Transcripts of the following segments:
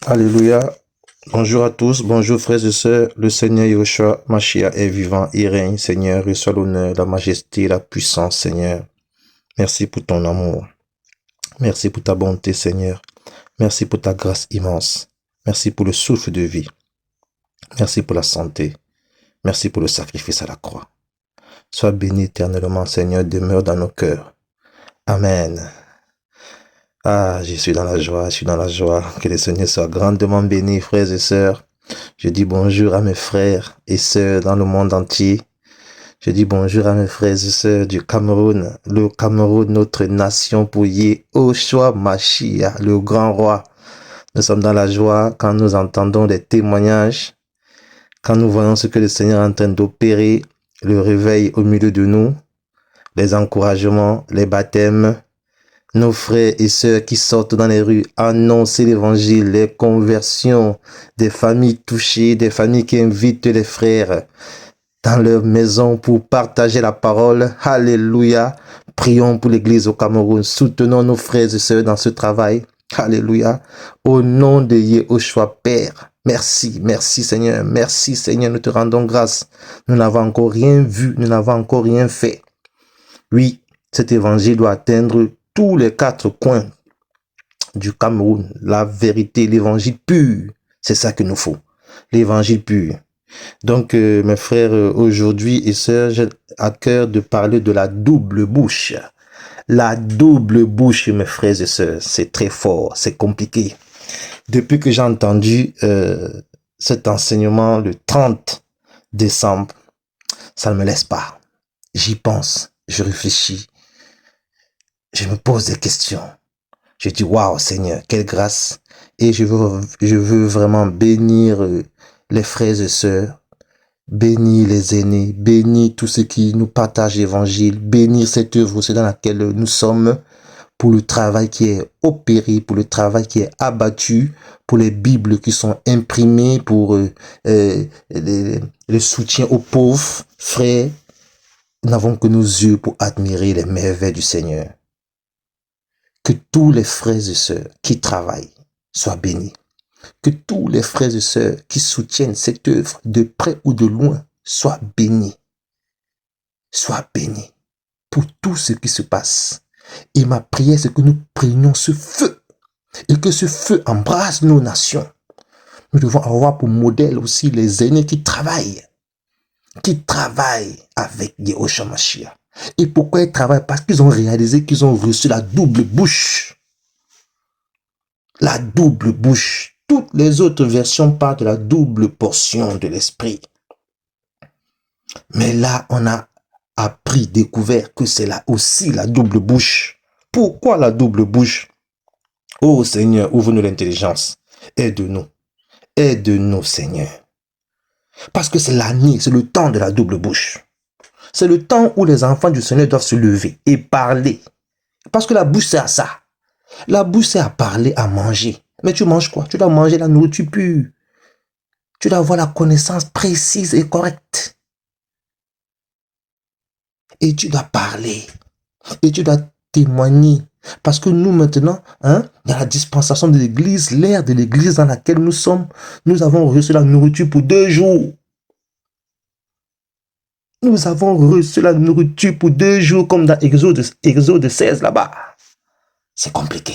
Alléluia. Bonjour à tous, bonjour frères et sœurs. Le Seigneur Yahushua Mashiach est vivant, il règne. Seigneur, reçois l'honneur, la majesté, la puissance, Seigneur. Merci pour ton amour. Merci pour ta bonté, Seigneur. Merci pour ta grâce immense. Merci pour le souffle de vie. Merci pour la santé. Merci pour le sacrifice à la croix. Sois béni éternellement, Seigneur, demeure dans nos cœurs. Amen. Ah, je suis dans la joie, je suis dans la joie. Que le Seigneur soit grandement béni, frères et sœurs. Je dis bonjour à mes frères et sœurs dans le monde entier. Je dis bonjour à mes frères et sœurs du Cameroun. Le Cameroun, notre nation pour Yahushua Mashiach, le grand roi. Nous sommes dans la joie quand nous entendons les témoignages, quand nous voyons ce que le Seigneur est en train d'opérer, le réveil au milieu de nous, les encouragements, les baptêmes, nos frères et sœurs qui sortent dans les rues, annoncer l'évangile, les conversions, des familles touchées, des familles qui invitent les frères dans leur maison pour partager la parole. Alléluia. Prions pour l'église au Cameroun. Soutenons nos frères et sœurs dans ce travail. Alléluia. Au nom de Yahushua Père. Merci, merci Seigneur. Merci Seigneur, nous te rendons grâce. Nous n'avons encore rien vu, nous n'avons encore rien fait. Oui, cet évangile doit atteindre tous les 4 coins du Cameroun. La vérité, l'évangile pur, c'est ça qu'il nous faut. L'évangile pur. Donc, mes frères, aujourd'hui et sœurs, j'ai à cœur de parler de la double bouche. La double bouche, mes frères et sœurs, c'est très fort, c'est compliqué. Depuis que j'ai entendu cet enseignement le 30 décembre, ça ne me laisse pas. J'y pense, je réfléchis, je me pose des questions. Je dis, waouh, Seigneur, quelle grâce. Et je veux vraiment bénir les frères et sœurs, bénir les aînés, bénir tous ceux qui nous partagent l'évangile, bénir cette œuvre aussi dans laquelle nous sommes, pour le travail qui est opéré, pour le travail qui est abattu, pour les Bibles qui sont imprimées, pour le soutien aux pauvres frères. Nous n'avons que nos yeux pour admirer les merveilles du Seigneur. Que tous les frères et sœurs qui travaillent soient bénis. Que tous les frères et sœurs qui soutiennent cette œuvre de près ou de loin soient bénis. Soient bénis pour tout ce qui se passe. Et ma prière, c'est que nous prenions ce feu et que ce feu embrasse nos nations. Nous devons avoir pour modèle aussi les aînés qui travaillent avec Yahushua Mashiach. Et pourquoi ils travaillent? Parce qu'ils ont réalisé qu'ils ont reçu la double bouche. La double bouche. Toutes les autres versions parlent de la double portion de l'esprit. Mais là, on a appris, découvert que c'est là aussi la double bouche. Pourquoi la double bouche? Oh Seigneur, ouvre-nous l'intelligence. Aide-nous. Aide-nous, Seigneur. Parce que c'est l'année, c'est le temps de la double bouche. C'est le temps où les enfants du Seigneur doivent se lever et parler. Parce que la bouche, c'est à ça. La bouche, c'est à parler, à manger. Mais tu manges quoi? Tu dois manger la nourriture pure. Tu dois avoir la connaissance précise et correcte. Et tu dois parler. Et tu dois témoigner. Parce que nous, maintenant, dans la dispensation de l'église, l'ère de l'église dans laquelle nous sommes, nous avons reçu la nourriture pour 2 jours. Nous avons reçu la nourriture pour 2 jours, comme dans Exode 16 là-bas. C'est compliqué.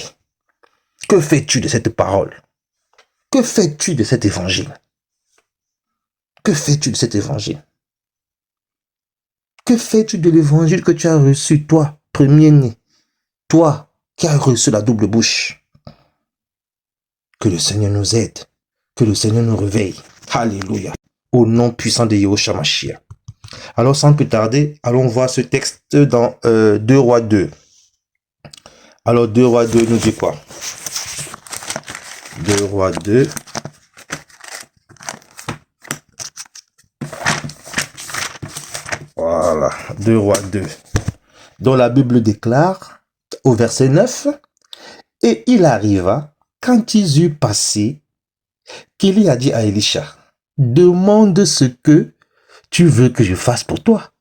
Que fais-tu de cette parole? Que fais-tu de cet évangile? Que fais-tu de cet évangile? Que fais-tu de l'évangile que tu as reçu, toi, premier-né? Toi qui as reçu la double bouche. Que le Seigneur nous aide. Que le Seigneur nous réveille. Alléluia. Au nom puissant de Yahushua Mashiach. Alors, sans plus tarder, allons voir ce texte dans 2 Rois 2. Alors, 2 Rois 2 nous dit quoi? 2 Rois 2. Voilà, 2 Rois 2. Dont la Bible déclare, au verset 9, « Et il arriva, quand ils eurent passé, qu'Élie a dit à Élisha, « Demande ce que tu veux que je fasse pour toi,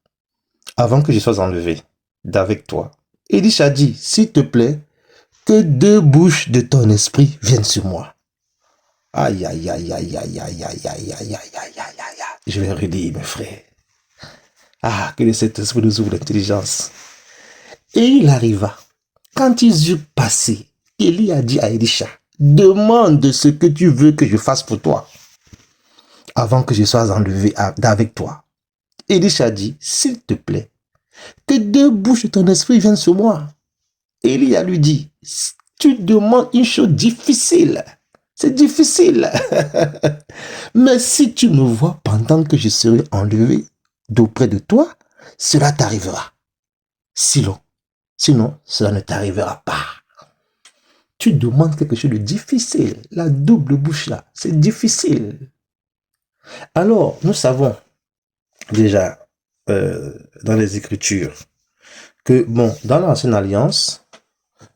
avant que je sois enlevé d'avec toi. » Élisha dit, « S'il te plaît, que 2 bouches de ton esprit viennent sur moi. » Aïe, aïe, aïe, aïe, aïe, aïe, aïe, aïe, aïe, aïe, aïe, aïe, aïe. Je vais redire, mes frères. Ah, que le Saint-Esprit nous ouvre l'intelligence. Et il arriva. Quand ils eurent passé, Élie a dit à Élisha, demande ce que tu veux que je fasse pour toi, avant que je sois enlevé avec toi. Élisha dit, s'il te plaît, que deux bouches de ton esprit viennent sur moi. Élie lui dit, tu demandes une chose difficile. C'est difficile. Mais si tu me vois pendant que je serai enlevé d'auprès de toi, cela t'arrivera. Sinon, cela ne t'arrivera pas. Tu demandes quelque chose de difficile. La double bouche là, c'est difficile. Alors, nous savons déjà dans les Écritures que, bon, dans l'Ancienne Alliance,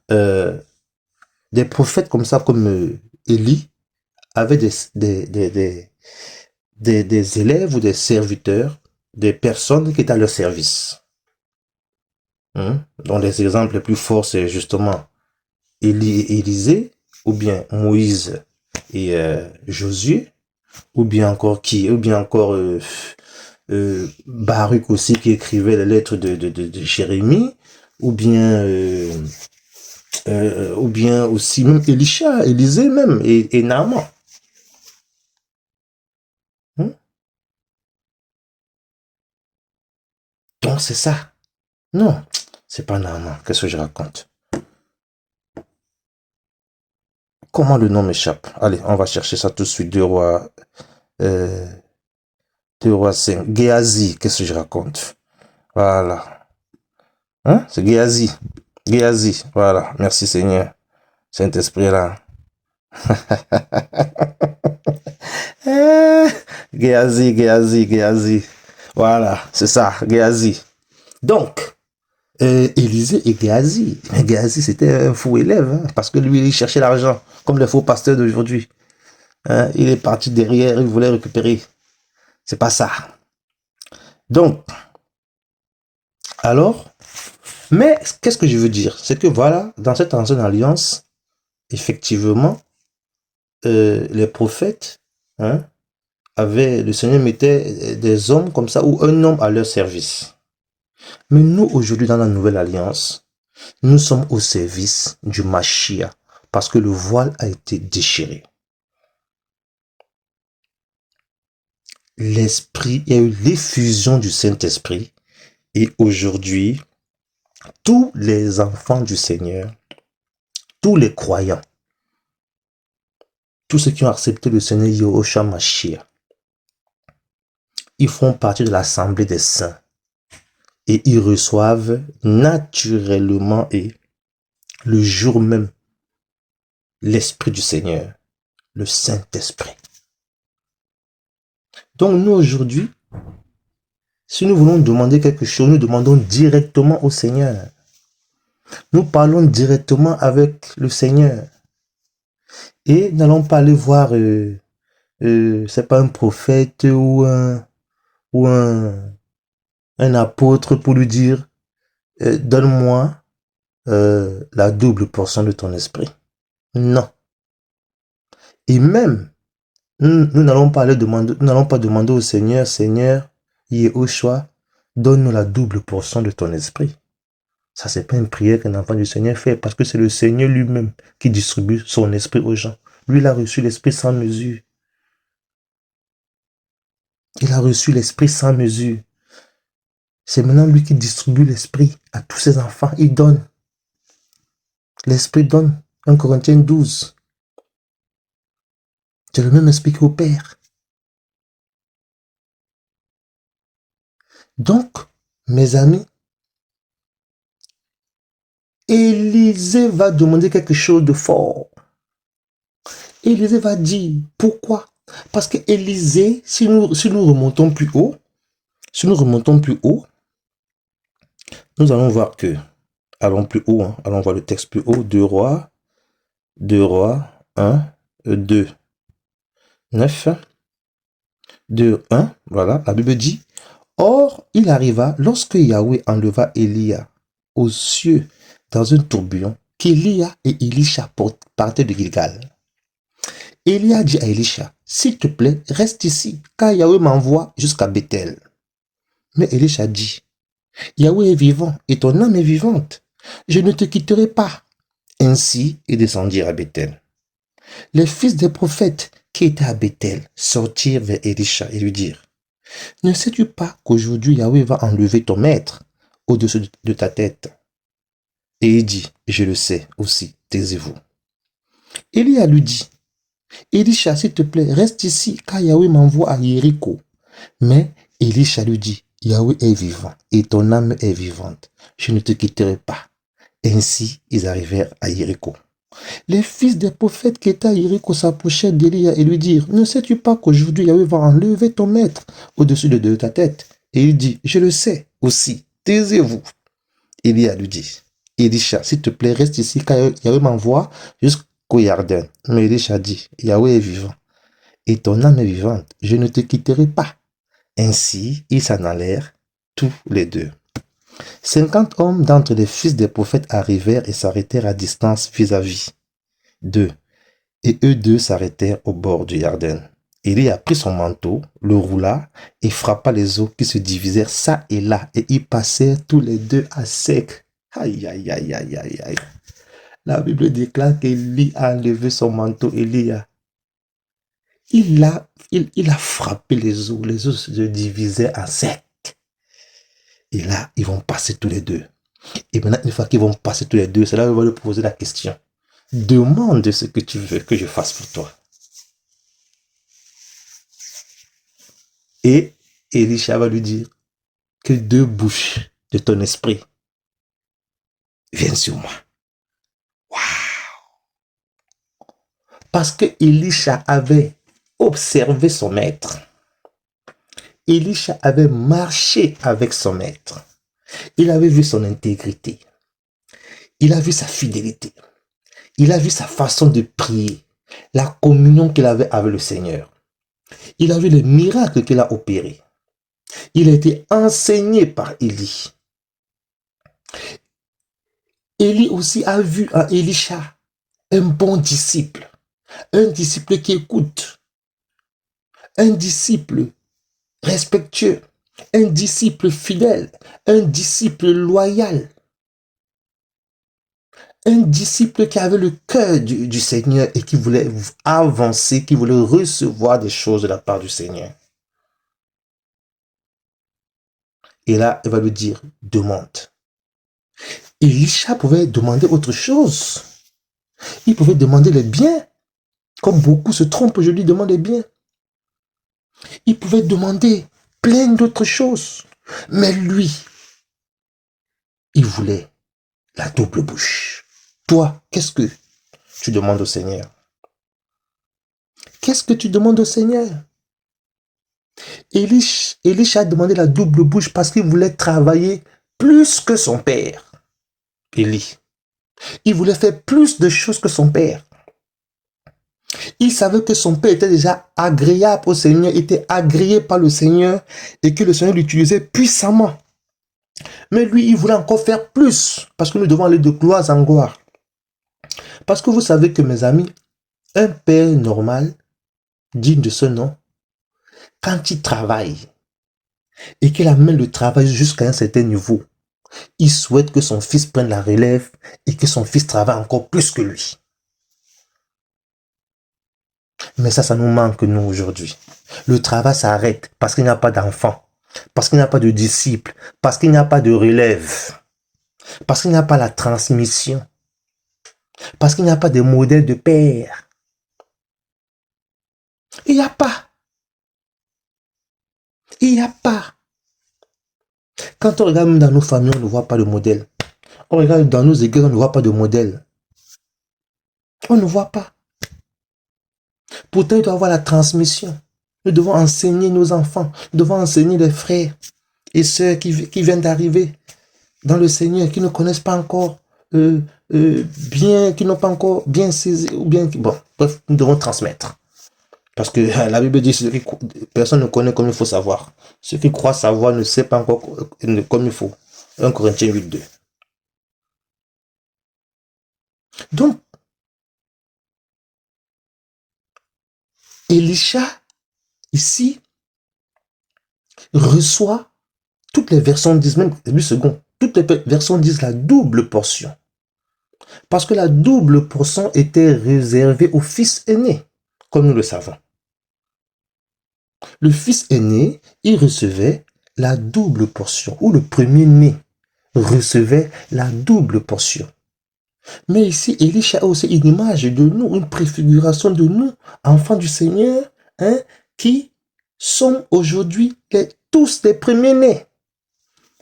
des prophètes comme ça, comme Élie, avaient des élèves ou des serviteurs, des personnes qui étaient à leur service. Donc, les exemples les plus forts, c'est justement Élie et Élisée, ou bien Moïse et Josué, ou bien encore Baruch aussi qui écrivait les lettres de Jérémie, ou bien aussi même Élisha, Élisée même, et Naaman. Donc c'est ça. Non, c'est pas Naaman. Qu'est-ce que je raconte? Comment le nom m'échappe? Allez, on va chercher ça tout de suite. 2 Rois 5. Géasi, qu'est-ce que je raconte? Voilà. Hein? C'est Géasi. Géasi, voilà. Merci Seigneur. Saint-Esprit là. Géasi. Voilà, c'est ça, Géasi. Donc, Élisée et Géasi. Mais Géasi, c'était un faux élève, hein, parce que lui, il cherchait l'argent, comme le faux pasteur d'aujourd'hui. Hein, il est parti derrière, il voulait récupérer. C'est pas ça. Donc, alors, mais qu'est-ce que je veux dire? C'est que voilà, dans cette ancienne alliance, effectivement, les prophètes, hein, le Seigneur mettait des hommes comme ça, ou un homme à leur service. Mais nous, aujourd'hui, dans la nouvelle alliance, nous sommes au service du Mashiach, parce que le voile a été déchiré. L'Esprit, il y a eu l'effusion du Saint-Esprit, et aujourd'hui, tous les enfants du Seigneur, tous les croyants, tous ceux qui ont accepté le Seigneur Yahushua Mashiach, ils font partie de l'assemblée des saints. Et ils reçoivent naturellement et le jour même l'Esprit du Seigneur, le Saint-Esprit. Donc nous aujourd'hui, si nous voulons demander quelque chose, nous demandons directement au Seigneur. Nous parlons directement avec le Seigneur. Et n'allons pas aller voir, c'est pas un prophète ou un apôtre pour lui dire, donne-moi la double portion de ton esprit. Non. Et même, nous n'allons pas demander au Seigneur, Seigneur, Yahushua, donne-nous la double portion de ton esprit. Ça, c'est pas une prière qu'un enfant du Seigneur fait, parce que c'est le Seigneur lui-même qui distribue son esprit aux gens. Lui, il a reçu l'esprit sans mesure. Il a reçu l'esprit sans mesure. C'est maintenant lui qui distribue l'esprit à tous ses enfants. Il donne. L'esprit donne. 1 Corinthiens 12. C'est le même esprit qui opère. Donc, mes amis, Élisée va demander quelque chose de fort. Élisée va dire, pourquoi? Parce que Élisée, si nous remontons plus haut, nous allons voir que, allons plus haut, hein, allons voir le texte plus haut, 2 Rois 1, 2, 9, 2, 1, voilà, la Bible dit, or, il arriva, lorsque Yahweh enleva Élia aux cieux dans un tourbillon, qu'Élia et Élisha partaient de Gilgal. Élie a dit à Élisha, s'il te plaît, reste ici, car Yahweh m'envoie jusqu'à Bethel. Mais Élisha dit, Yahweh est vivant et ton âme est vivante. Je ne te quitterai pas. Ainsi, ils descendirent à Bethel. Les fils des prophètes qui étaient à Bethel sortirent vers Élisha et lui dirent, ne sais-tu pas qu'aujourd'hui Yahweh va enlever ton maître au-dessus de ta tête? Et il dit, je le sais aussi, taisez-vous. Élie lui dit, Élisha, s'il te plaît, reste ici, car Yahweh m'envoie à Jéricho. Mais Élisha lui dit, Yahweh est vivant et ton âme est vivante. Je ne te quitterai pas. Ainsi, ils arrivèrent à Jéricho. Les fils des prophètes qui étaient à Jéricho s'approchèrent d'Élie et lui dirent, ne sais-tu pas qu'aujourd'hui Yahweh va enlever ton maître au-dessus de ta tête? Et il dit, je le sais aussi, taisez-vous. Élie lui dit, Élisha, s'il te plaît, reste ici, car Yahweh m'envoie jusqu'au Yarden. Mais Élisha dit, Yahweh est vivant et ton âme est vivante, je ne te quitterai pas. Ainsi, ils s'en allèrent tous les deux. 50 hommes d'entre les fils des prophètes arrivèrent et s'arrêtèrent à distance vis-à-vis d'eux. Et eux deux s'arrêtèrent au bord du Yarden. Élie a pris son manteau, le roula et frappa les eaux qui se divisèrent ça et là, et ils passèrent tous les deux à sec. Aïe, aïe, aïe, aïe, aïe, aïe. La Bible déclare qu'Élie a enlevé son manteau. Il a frappé les eaux se divisaient à sec. Et là, ils vont passer tous les deux. Et maintenant, une fois qu'ils vont passer tous les deux, c'est là où on va lui poser la question. Demande ce que tu veux que je fasse pour toi. Et Élisha va lui dire que 2 bouches de ton esprit viennent sur moi. Waouh! Parce que Élisha avait observé son maître. Élisha avait marché avec son maître. Il avait vu son intégrité. Il a vu sa fidélité. Il a vu sa façon de prier. La communion qu'il avait avec le Seigneur. Il a vu les miracles qu'il a opérés. Il a été enseigné par Élie. Élie aussi a vu en Élisha un bon disciple. Un disciple qui écoute. Un disciple respectueux. Un disciple fidèle. Un disciple loyal. Un disciple qui avait le cœur du Seigneur et qui voulait avancer, qui voulait recevoir des choses de la part du Seigneur. Et là, il va lui dire, demande. Élisha pouvait demander autre chose. Il pouvait demander les biens. Comme beaucoup se trompent aujourd'hui, demandent les biens. Il pouvait demander plein d'autres choses. Mais lui, il voulait la double bouche. Toi, qu'est-ce que tu demandes au Seigneur? Qu'est-ce que tu demandes au Seigneur? Élisha a demandé la double bouche parce qu'il voulait travailler plus que son père. Élie. Il voulait faire plus de choses que son père. Il savait que son père était déjà agréable au Seigneur, était agréé par le Seigneur et que le Seigneur l'utilisait puissamment. Mais lui, il voulait encore faire plus parce que nous devons aller de gloire en gloire. Parce que vous savez que, mes amis, un père normal, digne de ce nom, quand il travaille et qu'il amène le travail jusqu'à un certain niveau, il souhaite que son fils prenne la relève et que son fils travaille encore plus que lui. Mais ça nous manque, nous, aujourd'hui. Le travail s'arrête parce qu'il n'y a pas d'enfants, parce qu'il n'y a pas de disciples, parce qu'il n'y a pas de relève, parce qu'il n'y a pas la transmission, parce qu'il n'y a pas de modèle de père. Il n'y a pas. Il n'y a pas. Quand on regarde dans nos familles, on ne voit pas de modèle. On regarde dans nos églises, on ne voit pas de modèle. On ne voit pas. Pourtant, il doit y avoir la transmission. Nous devons enseigner nos enfants. Nous devons enseigner les frères et sœurs qui viennent d'arriver dans le Seigneur, qui ne connaissent pas encore bien, qui n'ont pas encore bien saisi, ou bien, bon, bref, nous devons transmettre. Parce que la Bible dit que personne ne connaît comme il faut savoir. Ceux qui croient savoir ne savent pas encore comme il faut. 1 Corinthiens 8:2. Donc, Élisha, ici, reçoit, toutes les versions disent, même 8 secondes, toutes les versions disent la double portion. Parce que la double portion était réservée au fils aîné, comme nous le savons. Le fils aîné, il recevait la double portion, ou le premier-né recevait la double portion. Mais ici, Élisha a aussi une image de nous, une préfiguration de nous, enfants du Seigneur, qui sommes aujourd'hui tous les premiers-nés.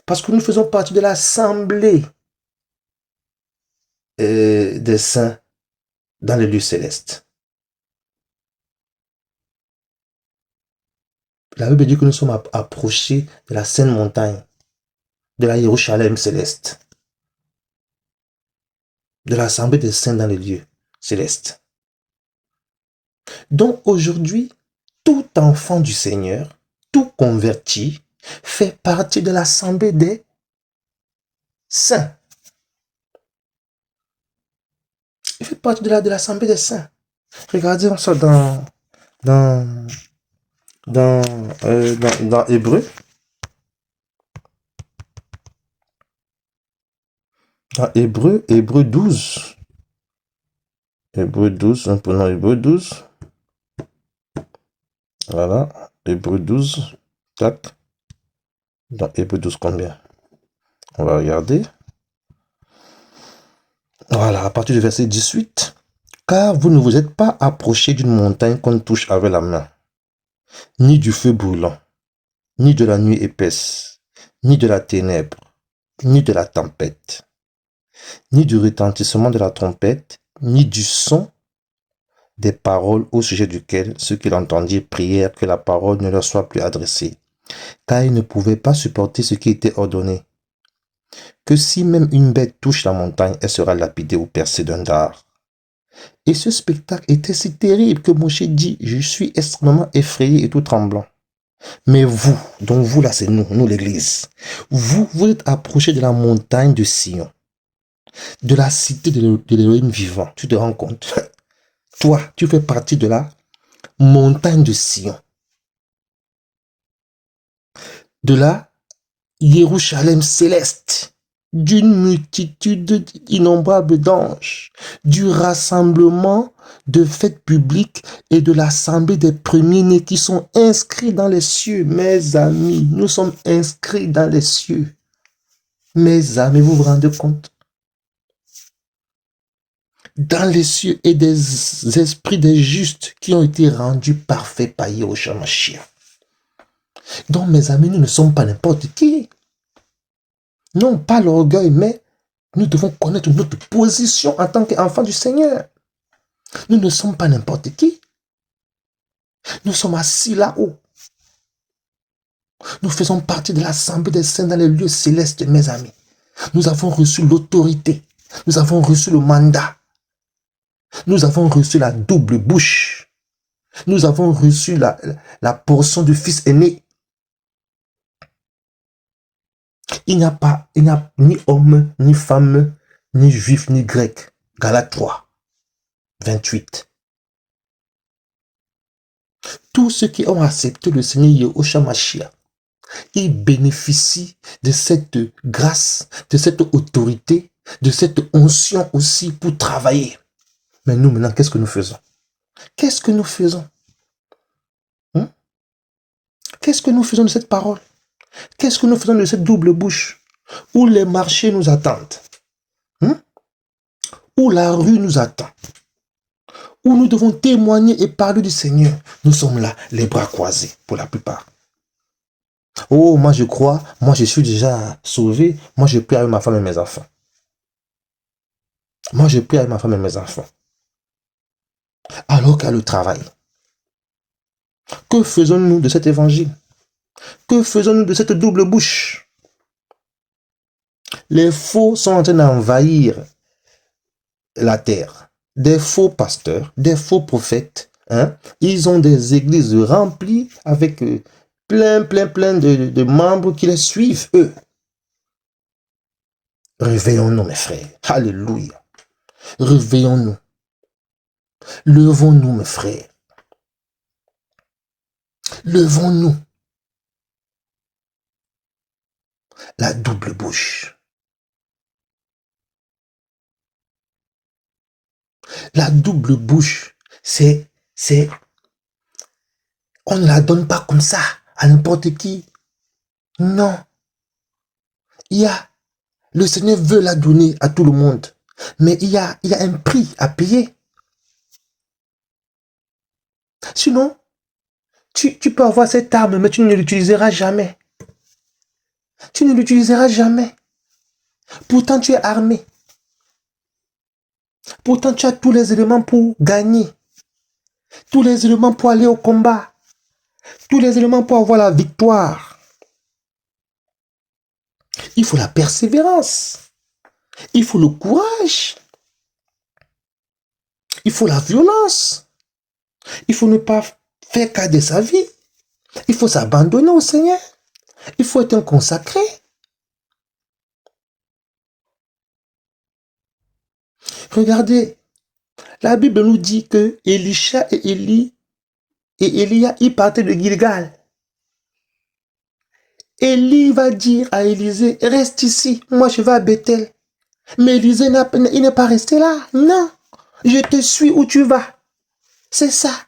Parce que nous faisons partie de l'assemblée des saints dans les lieux célestes. La Bible dit que nous sommes approchés de la Sainte Montagne, de la Jérusalem céleste, de l'assemblée des saints dans les lieux célestes. Donc aujourd'hui, tout enfant du Seigneur, tout converti, fait partie de l'assemblée des saints. Il fait partie de l'assemblée des saints. Regardez ça dans Hébreu. Dans Hébreu 12. Hébreu 12, nous prenons Hébreu 12. Voilà, Hébreu 12, 4. Dans Hébreu 12, combien? On va regarder. Voilà, à partir du verset 18. Car vous ne vous êtes pas approchés d'une montagne qu'on touche avec la main, ni du feu brûlant, ni de la nuit épaisse, ni de la ténèbre, ni de la tempête, ni du retentissement de la trompette, ni du son des paroles au sujet duquel ceux qui l'entendirent prièrent que la parole ne leur soit plus adressée, car ils ne pouvaient pas supporter ce qui était ordonné. Que si même une bête touche la montagne, elle sera lapidée ou percée d'un dard. Et ce spectacle était si terrible que Moïse dit, je suis extrêmement effrayé et tout tremblant. Mais vous, donc vous là c'est nous l'église, vous êtes approchés de la montagne de Sion, de la cité de l'Élohim vivant. Tu te rends compte? Toi, tu fais partie de la montagne de Sion, de la Jérusalem céleste, d'une multitude innombrable d'anges, du rassemblement de fêtes publiques et de l'assemblée des premiers-nés qui sont inscrits dans les cieux. Mes amis, nous sommes inscrits dans les cieux. Mes amis, vous vous rendez compte? Dans les cieux et des esprits des justes qui ont été rendus parfaits par Yahushua Mashiach. Donc, mes amis, nous ne sommes pas n'importe qui. Non, pas l'orgueil, mais nous devons connaître notre position en tant qu'enfants du Seigneur. Nous ne sommes pas n'importe qui. Nous sommes assis là-haut. Nous faisons partie de l'assemblée des saints dans les lieux célestes, mes amis. Nous avons reçu l'autorité. Nous avons reçu le mandat. Nous avons reçu la double bouche. Nous avons reçu la portion du fils aîné. Il n'y a ni homme, ni femme, ni juif, ni grec. Galates 3, 28. Tous ceux qui ont accepté le Seigneur Yahushua Mashiach, ils bénéficient de cette grâce, de cette autorité, de cette onction aussi pour travailler. Mais nous, maintenant, qu'est-ce que nous faisons? Qu'est-ce que nous faisons? Qu'est-ce que nous faisons de cette parole? Qu'est-ce que nous faisons de cette double bouche? Où les marchés nous attendent? Où la rue nous attend? Où nous devons témoigner et parler du Seigneur? Nous sommes là, les bras croisés, pour la plupart. Oh, moi je crois, moi je suis déjà sauvé, moi je prie avec ma femme et mes enfants. Moi je prie avec ma femme et mes enfants. Alors qu'à le travail. Que faisons-nous de cet évangile? Que faisons-nous de cette double bouche? Les faux sont en train d'envahir la terre. Des faux pasteurs, des faux prophètes, ils ont des églises remplies avec plein de membres qui les suivent, eux. Réveillons-nous, mes frères. Alléluia. Réveillons-nous. Levons-nous, mes frères. Levons-nous. La double bouche. La double bouche, on ne la donne pas comme ça à n'importe qui. Non. Le Seigneur veut la donner à tout le monde. Mais il y a un prix à payer. Sinon, tu peux avoir cette arme, mais tu ne l'utiliseras jamais. Tu ne l'utiliseras jamais. Pourtant, tu es armé. Pourtant, tu as tous les éléments pour gagner. Tous les éléments pour aller au combat. Tous les éléments pour avoir la victoire. Il faut la persévérance. Il faut le courage. Il faut la violence. Il faut ne pas faire cas de sa vie. Il faut s'abandonner au Seigneur. Il faut être un consacré. Regardez, la Bible nous dit que Élisha et Élia, ils partaient de Gilgal. Élie va dire à Élisée, reste ici, moi je vais à Bethel. Mais Élisée, il n'est pas resté là. Non, je te suis où tu vas. C'est ça.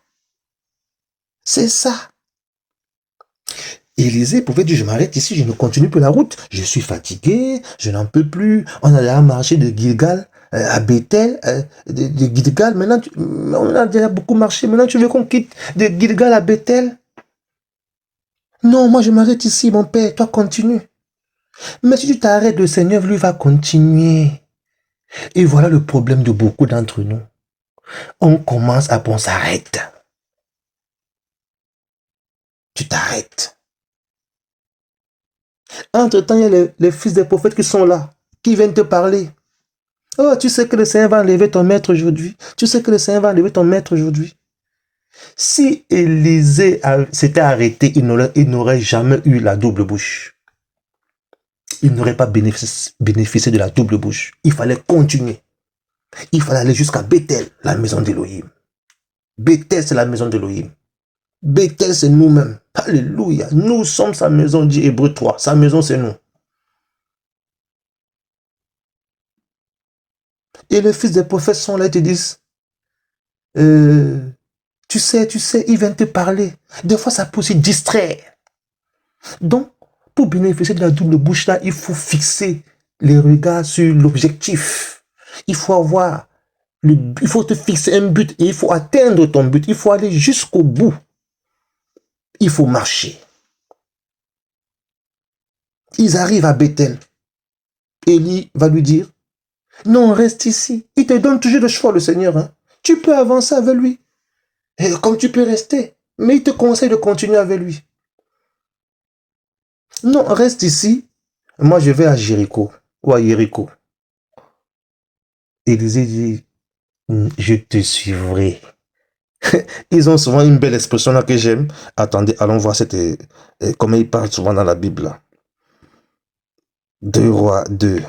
C'est ça. Élisée pouvait dire, je m'arrête ici, je ne continue plus la route. Je suis fatigué, je n'en peux plus. On a déjà marché de Gilgal à Bethel, de Gilgal. Maintenant, on a déjà beaucoup marché. Maintenant, tu veux qu'on quitte de Gilgal à Bethel? Non, moi je m'arrête ici, mon père. Toi, continue. Mais si tu t'arrêtes, le Seigneur, lui, va continuer. Et voilà le problème de beaucoup d'entre nous. On commence à on s'arrête. Tu t'arrêtes. Entre-temps, il y a les fils des prophètes qui sont là, qui viennent te parler. Oh, tu sais que le Seigneur va enlever ton maître aujourd'hui. Tu sais que le Seigneur va enlever ton maître aujourd'hui. Si Élisée s'était arrêté, il n'aurait jamais eu la double bouche. Il n'aurait pas bénéficié de la double bouche. Il fallait continuer. Il fallait aller jusqu'à Bethel, la maison d'Élohim. Bethel, c'est la maison d'Élohim. Bethel, c'est nous-mêmes. Alléluia. Nous sommes sa maison, dit Hébreu 3. Sa maison, c'est nous. Et les fils des prophètes sont là et te disent, tu sais, ils viennent te parler. Des fois, ça peut aussi distraire. Donc, pour bénéficier de la double bouche là, il faut fixer les regards sur l'objectif. Il faut te fixer un but et il faut atteindre ton but. Il faut aller jusqu'au bout. Il faut marcher. Ils arrivent à Bethel. Élie va lui dire, non, reste ici. Il te donne toujours le choix, le Seigneur. Hein. Tu peux avancer avec lui. Et comme tu peux rester. Mais il te conseille de continuer avec lui. Non, reste ici. Moi, je vais à Jéricho. Ou à Jéricho. Élisée dit, je te suivrai. Ils ont souvent une belle expression là que j'aime. Attendez, allons voir comment ils parlent souvent dans la Bible. Là. 2 Rois 2.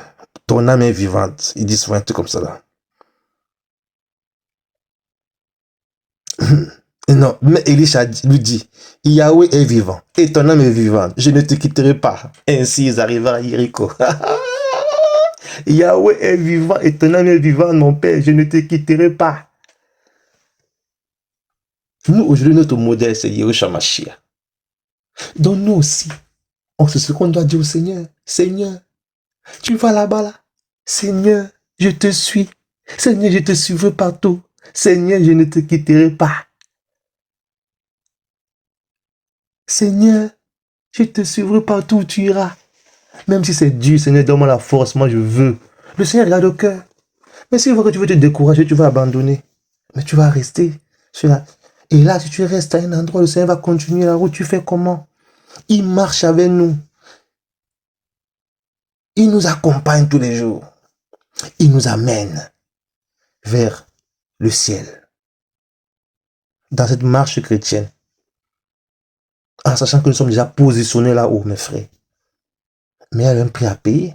Ton âme est vivante. Ils disent souvent un truc comme ça là. Non, mais Élisha lui dit, Yahweh est vivant et ton âme est vivante. Je ne te quitterai pas. Ainsi, ils arrivèrent à Jéricho. Yahweh est vivant et ton âme est vivante, mon père. Je ne te quitterai pas. Nous, aujourd'hui, notre modèle, c'est Yahushua Mashiach. Donc, nous aussi, c'est ce qu'on doit dire au Seigneur. Seigneur, tu vas là-bas, là. Seigneur, je te suis. Seigneur, je te suivrai partout. Seigneur, je ne te quitterai pas. Seigneur, je te suivrai partout où tu iras. Même si c'est dur, Seigneur, donne-moi la force, moi je veux. Le Seigneur regarde au cœur. Mais s'il voit que tu veux te décourager, tu vas abandonner. Mais tu vas rester. Et là, si tu restes à un endroit, le Seigneur va continuer la route. Tu fais comment? Il marche avec nous. Il nous accompagne tous les jours. Il nous amène vers le ciel. Dans cette marche chrétienne. En sachant que nous sommes déjà positionnés là-haut, mes frères. Mais il y a un prix à payer.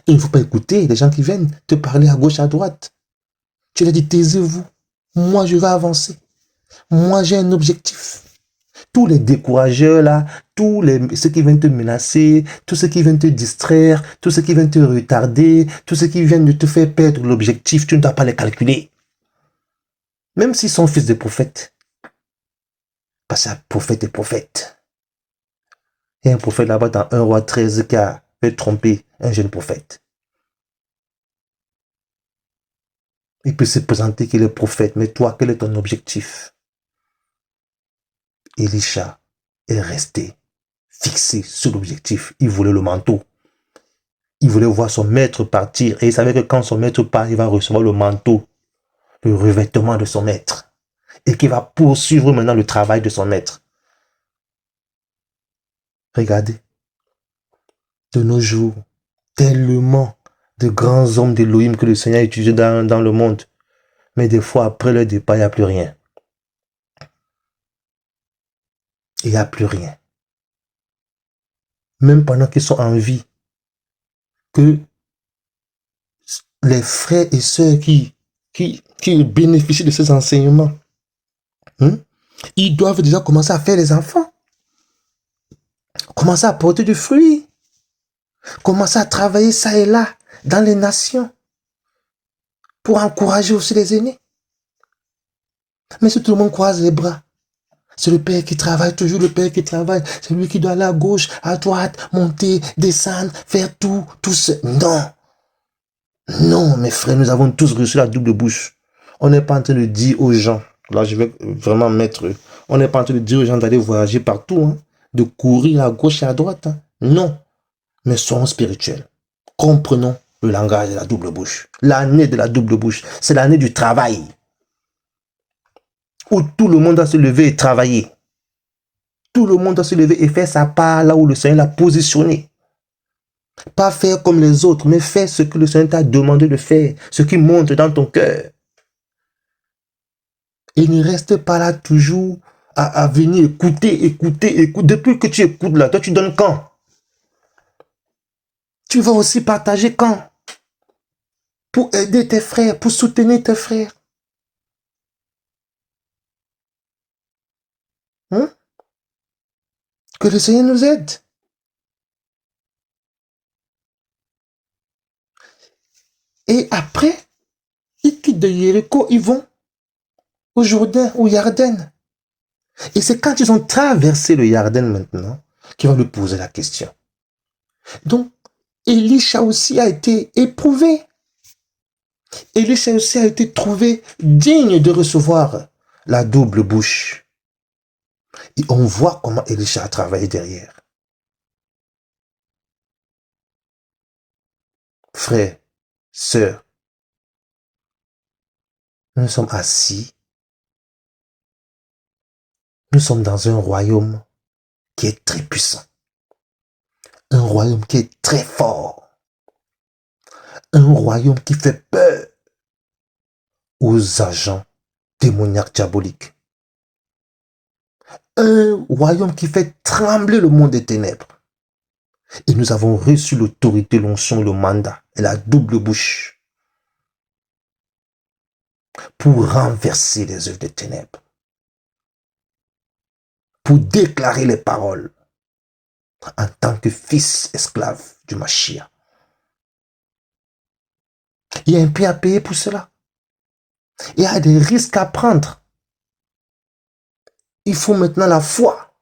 Il ne faut pas écouter les gens qui viennent te parler à gauche, à droite. Tu leur dis, taisez-vous. Moi, je vais avancer. Moi, j'ai un objectif. tous les décourageurs là, ceux qui viennent te menacer, tous ceux qui viennent te distraire, tous ceux qui viennent te retarder, tous ceux qui viennent de te faire perdre l'objectif, tu ne dois pas les calculer. Même s'ils sont fils de prophètes. Parce qu'un prophète est prophète. Il y a un prophète là-bas dans 1 roi 13 qui a fait tromper un jeune prophète. Il peut se présenter qu'il est prophète, mais toi, quel est ton objectif? Elisha est resté fixé sur l'objectif. Il voulait le manteau. Il voulait voir son maître partir. Et il savait que quand son maître part, il va recevoir le manteau, le revêtement de son maître. Et qu'il va poursuivre maintenant le travail de son maître. Regardez. De nos jours, tellement de grands hommes d'Élohim que le Seigneur a utilisés dans le monde. Mais des fois, après leur départ, il n'y a plus rien. Il n'y a plus rien. Même pendant qu'ils sont en vie, que les frères et sœurs qui bénéficient de ces enseignements, ils doivent déjà commencer à faire les enfants. Commencer à porter du fruit. Commencer à travailler ça et là, dans les nations, pour encourager aussi les aînés. Mais si tout le monde croise les bras, c'est le père qui travaille, toujours le père qui travaille. C'est lui qui doit aller à gauche, à droite, monter, descendre, faire tout ça. Non. Non, mes frères, nous avons tous reçu la double bouche. On n'est pas en train de dire aux gens, là je vais vraiment mettre, on n'est pas en train de dire aux gens d'aller voyager partout, hein, de courir à gauche et à droite. Hein. Non. Mais soyons spirituels. Comprenons le langage de la double bouche. L'année de la double bouche, c'est l'année du travail. Où tout le monde doit se lever et travailler. Tout le monde doit se lever et faire sa part là où le Seigneur l'a positionné. Pas faire comme les autres, mais faire ce que le Seigneur t'a demandé de faire, ce qui monte dans ton cœur. Et ne reste pas là toujours à venir écouter. Depuis que tu écoutes là, toi tu donnes quand? Tu vas aussi partager quand? Pour aider tes frères, pour soutenir tes frères. Hein? Que le Seigneur nous aide. Et après, ils quittent de Jéricho, ils vont au Jourdain, au Yarden. Et c'est quand ils ont traversé le Yarden maintenant qu'ils vont lui poser la question. Donc, Elisha aussi a été éprouvé. Elisha aussi a été trouvé digne de recevoir la double bouche. Et on voit comment Elisha a travaillé derrière. Frères, sœurs, nous sommes assis. Nous sommes dans un royaume qui est très puissant. Un royaume qui est très fort. Un royaume qui fait peur aux agents démoniaques diaboliques. Un royaume qui fait trembler le monde des ténèbres. Et nous avons reçu l'autorité, l'onction, le mandat et la double bouche pour renverser les œuvres des ténèbres. Pour déclarer les paroles en tant que fils esclave du Mashiach. Il y a un prix à payer pour cela. Il y a des risques à prendre. Il faut maintenant la foi.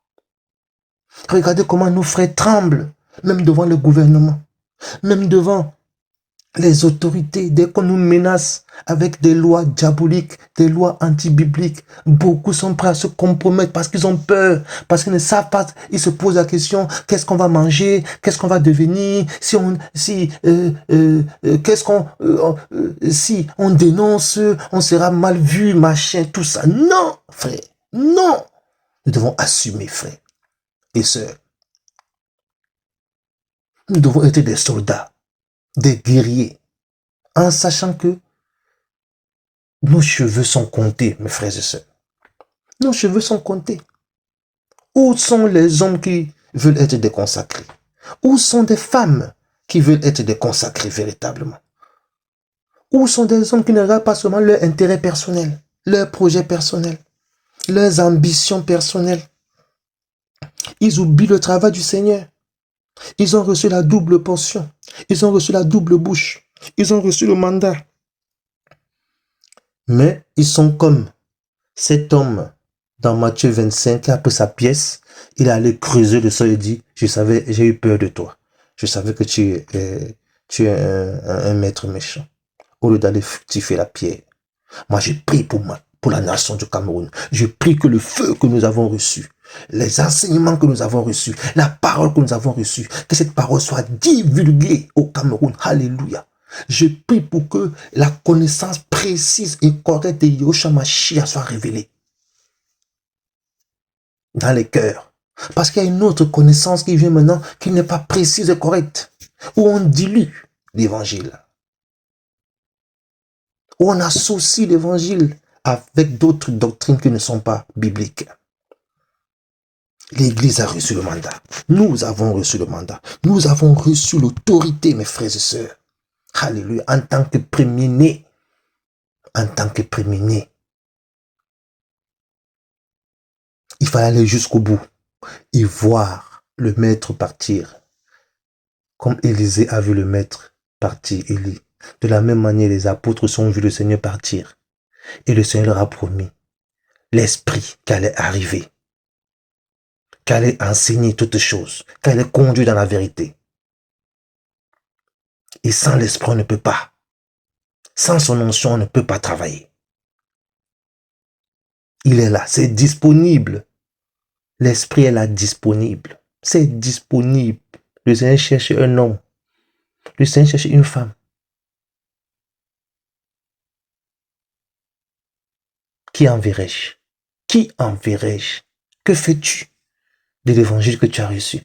Regardez comment nos frères tremblent, même devant le gouvernement, même devant les autorités. Dès qu'on nous menace avec des lois diaboliques, des lois anti-bibliques, beaucoup sont prêts à se compromettre parce qu'ils ont peur, parce qu'ils ne savent pas. Ils se posent la question, qu'est-ce qu'on va manger, qu'est-ce qu'on va devenir, si on dénonce, on sera mal vu, machin, tout ça. Non, frère, non. Nous devons assumer, frère et sœurs. Nous devons être des soldats, des guerriers, en sachant que nos cheveux sont comptés, mes frères et sœurs. Nos cheveux sont comptés. Où sont les hommes qui veulent être des consacrés? Où sont des femmes qui veulent être des consacrés véritablement? Où sont des hommes qui ne regardent pas seulement leur intérêt personnel, leurs projets personnels, leurs ambitions personnelles? Ils oublient le travail du Seigneur. Ils ont reçu la double portion. Ils ont reçu la double bouche. Ils ont reçu le mandat. Mais ils sont comme cet homme dans Matthieu 25 qui a pris sa pièce. Il est allé creuser le sol et dit, j'ai eu peur de toi. Je savais que tu es un maître méchant. Au lieu d'aller fructifier la pierre. Moi, j'ai prié pour la nation du Cameroun. Je prie que le feu que nous avons reçu, les enseignements que nous avons reçus, la parole que nous avons reçue, que cette parole soit divulguée au Cameroun. Alléluia. Je prie pour que la connaissance précise et correcte de Yahushua Mashiach soit révélée dans les cœurs. Parce qu'il y a une autre connaissance qui vient maintenant qui n'est pas précise et correcte, où on dilue l'évangile, où on associe l'évangile avec d'autres doctrines qui ne sont pas bibliques. L'Église a reçu le mandat. Nous avons reçu le mandat. Nous avons reçu l'autorité, mes frères et sœurs. Alléluia. En tant que premier-né. En tant que premier-né. Il fallait aller jusqu'au bout et voir le maître partir. Comme Élisée a vu le maître partir, Élie. De la même manière, les apôtres ont vu le Seigneur partir. Et le Seigneur leur a promis l'Esprit qui allait arriver, qui allait enseigner toutes choses, qui allait conduire dans la vérité. Et sans l'Esprit, on ne peut pas. Sans son onction, on ne peut pas travailler. Il est là, c'est disponible. L'Esprit est là, disponible. C'est disponible. Le Seigneur cherche un homme. Le Seigneur cherche une femme. Qui enverrai-je? Qui enverrai-je? Que fais-tu de l'évangile que tu as reçu?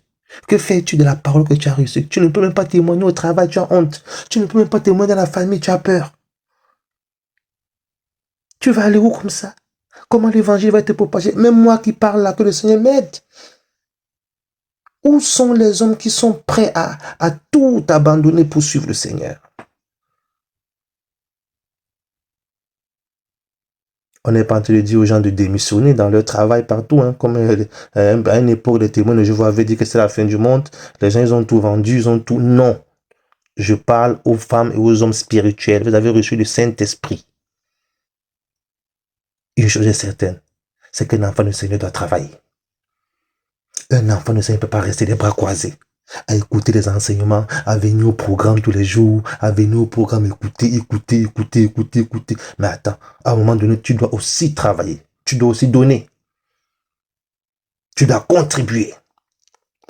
Que fais-tu de la parole que tu as reçue? Tu ne peux même pas témoigner au travail, tu as honte. Tu ne peux même pas témoigner dans la famille, tu as peur. Tu vas aller où comme ça? Comment l'évangile va te propager? Même moi qui parle là, que le Seigneur m'aide. Où sont les hommes qui sont prêts à tout abandonner pour suivre le Seigneur? On n'est pas en train de dire aux gens de démissionner dans leur travail partout, hein, comme à une époque, les témoins de Jéhovah avaient dit que c'est la fin du monde. Les gens, ils ont tout vendu, ils ont tout. Non. Je parle aux femmes et aux hommes spirituels. Vous avez reçu le Saint-Esprit. Une chose est certaine, c'est qu'un enfant du Seigneur doit travailler. Un enfant du Seigneur ne peut pas rester les bras croisés, à écouter les enseignements, à venir au programme tous les jours, à venir au programme, écouter. Mais attends, à un moment donné, tu dois aussi travailler. Tu dois aussi donner. Tu dois contribuer.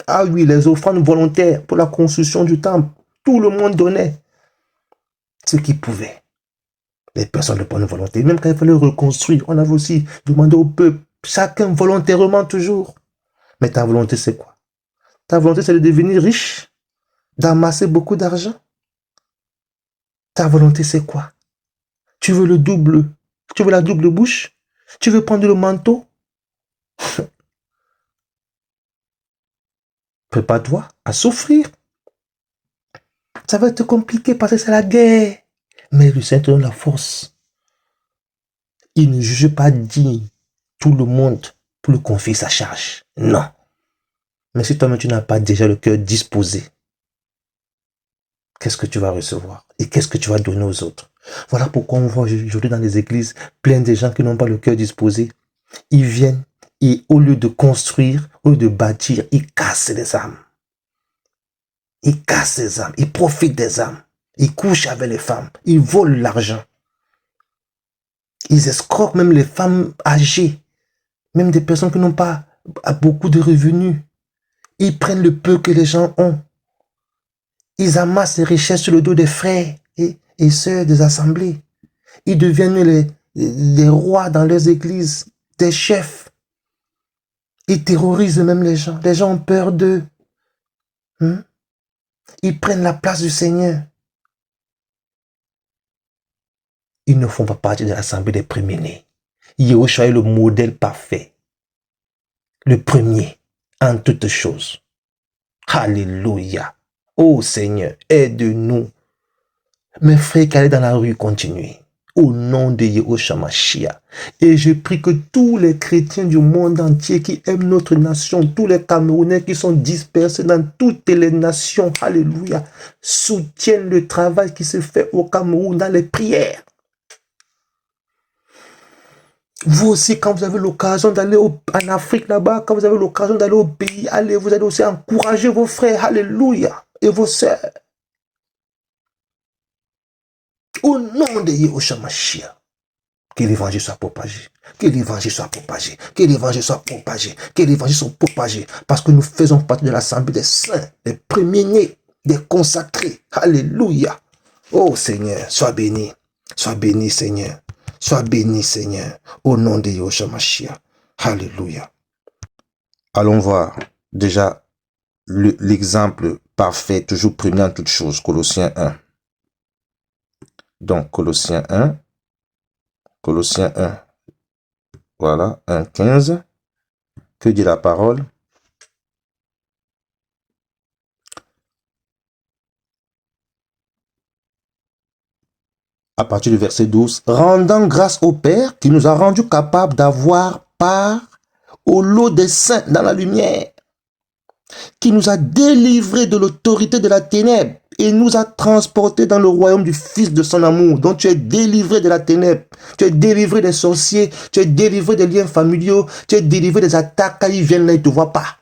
Ah oui, les offrandes volontaires pour la construction du temple, tout le monde donnait ce qu'il pouvait. Les personnes de bonne volonté, même quand il fallait reconstruire, on avait aussi demandé au peuple, chacun volontairement toujours. Mais ta volonté, c'est quoi? Ta volonté, c'est de devenir riche, d'amasser beaucoup d'argent. Ta volonté, c'est quoi? Tu veux le double, tu veux la double bouche? Tu veux prendre le manteau? Prépare-toi à souffrir. Ça va être compliqué parce que c'est la guerre. Mais le Seigneur te donne la force. Il ne juge pas digne tout le monde pour le confier sa charge. Non. Mais si toi-même tu n'as pas déjà le cœur disposé, qu'est-ce que tu vas recevoir? Et qu'est-ce que tu vas donner aux autres? Voilà pourquoi on voit aujourd'hui dans les églises plein de gens qui n'ont pas le cœur disposé. Ils viennent et au lieu de construire, au lieu de bâtir, ils cassent les âmes. Ils cassent les âmes, ils profitent des âmes. Ils couchent avec les femmes, ils volent l'argent. Ils escroquent même les femmes âgées, même des personnes qui n'ont pas beaucoup de revenus. Ils prennent le peu que les gens ont. Ils amassent les richesses sur le dos des frères et sœurs des assemblées. Ils deviennent les rois dans leurs églises, des chefs. Ils terrorisent même les gens. Les gens ont peur d'eux. Ils prennent la place du Seigneur. Ils ne font pas partie de l'assemblée des premiers-nés. Yahushua est le modèle parfait. Le premier en toutes choses. Alléluia. Oh Seigneur, aide-nous. Mes frères qui allaient dans la rue, continuez. au nom de Yahushua Mashiach. Et je prie que tous les chrétiens du monde entier qui aiment notre nation, tous les Camerounais qui sont dispersés dans toutes les nations, alléluia, soutiennent le travail qui se fait au Cameroun dans les prières. Vous aussi, quand vous avez l'occasion d'aller en Afrique là-bas, quand vous avez l'occasion d'aller au pays, allez, vous allez aussi encourager vos frères, alléluia, et vos sœurs. Au nom de Yahushua Mashiach, que l'évangile soit propagé, que l'évangile soit propagé, que l'évangile soit propagé, que l'évangile soit propagé, parce que nous faisons partie de l'assemblée des saints, des premiers-nés, des consacrés. Alléluia. Oh Seigneur, sois béni Seigneur, sois béni Seigneur, au nom de Yahushua Mashiach. Alléluia. Allons voir déjà l'exemple parfait, toujours premier en toutes choses, Colossiens 1. Donc, Colossiens 1, voilà, 1,15. Que dit la parole? À partir du verset 12, rendant grâce au Père qui nous a rendus capables d'avoir part au lot des saints dans la lumière, qui nous a délivrés de l'autorité de la ténèbre et nous a transportés dans le royaume du Fils de son amour. Donc tu es délivré de la ténèbre, tu es délivré des sorciers, tu es délivré des liens familiaux, tu es délivré des attaques. Quand ils viennent là, ils ne te voient pas.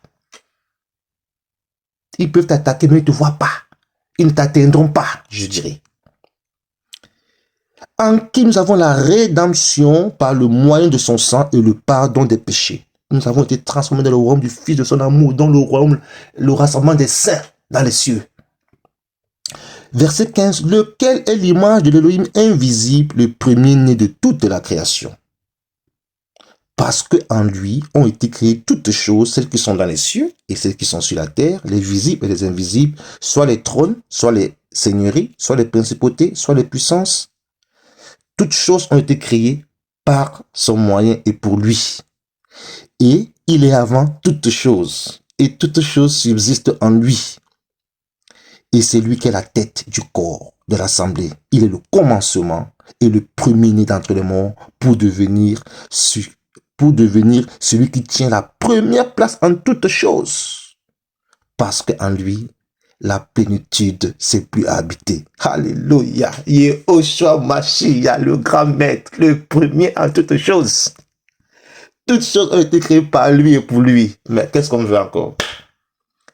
Ils peuvent t'attaquer, mais ils ne te voient pas. Ils ne t'atteindront pas, je dirais. En qui nous avons la rédemption par le moyen de son sang et le pardon des péchés. Nous avons été transformés dans le royaume du Fils de son amour, dans le royaume, le rassemblement des saints dans les cieux. Verset 15, lequel est l'image de l'Élohim invisible, le premier-né de toute la création. Parce qu'en lui ont été créées toutes choses, celles qui sont dans les cieux et celles qui sont sur la terre, les visibles et les invisibles, soit les trônes, soit les seigneuries, soit les principautés, soit les puissances. Toutes choses ont été créées par son moyen et pour lui. Et il est avant toutes choses, et toutes choses subsistent en lui. Et c'est lui qui est la tête du corps de l'assemblée. Il est le commencement et le premier-né d'entre les morts pour devenir celui qui tient la première place en toutes choses. Parce qu'en lui, la plénitude s'est plus habitée. Alléluia. Yahushua Mashiach, le grand maître, le premier en toutes choses. Toutes choses ont été créées par lui et pour lui. Mais qu'est-ce qu'on veut encore?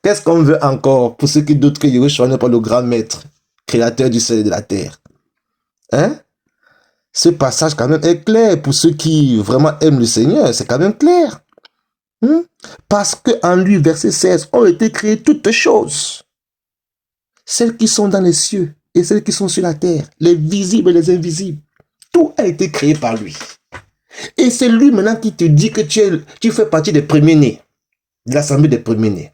Qu'est-ce qu'on veut encore pour ceux qui doutent que Yahushua n'est pas le grand maître, créateur du ciel et de la terre? Hein? Ce passage quand même est clair pour ceux qui vraiment aiment le Seigneur. C'est quand même clair. Parce qu'en lui, verset 16, ont été créées toutes choses. Celles qui sont dans les cieux et celles qui sont sur la terre, les visibles et les invisibles. Tout a été créé par lui. Et c'est lui maintenant qui te dit que tu fais partie des premiers-nés, de l'assemblée des premiers-nés.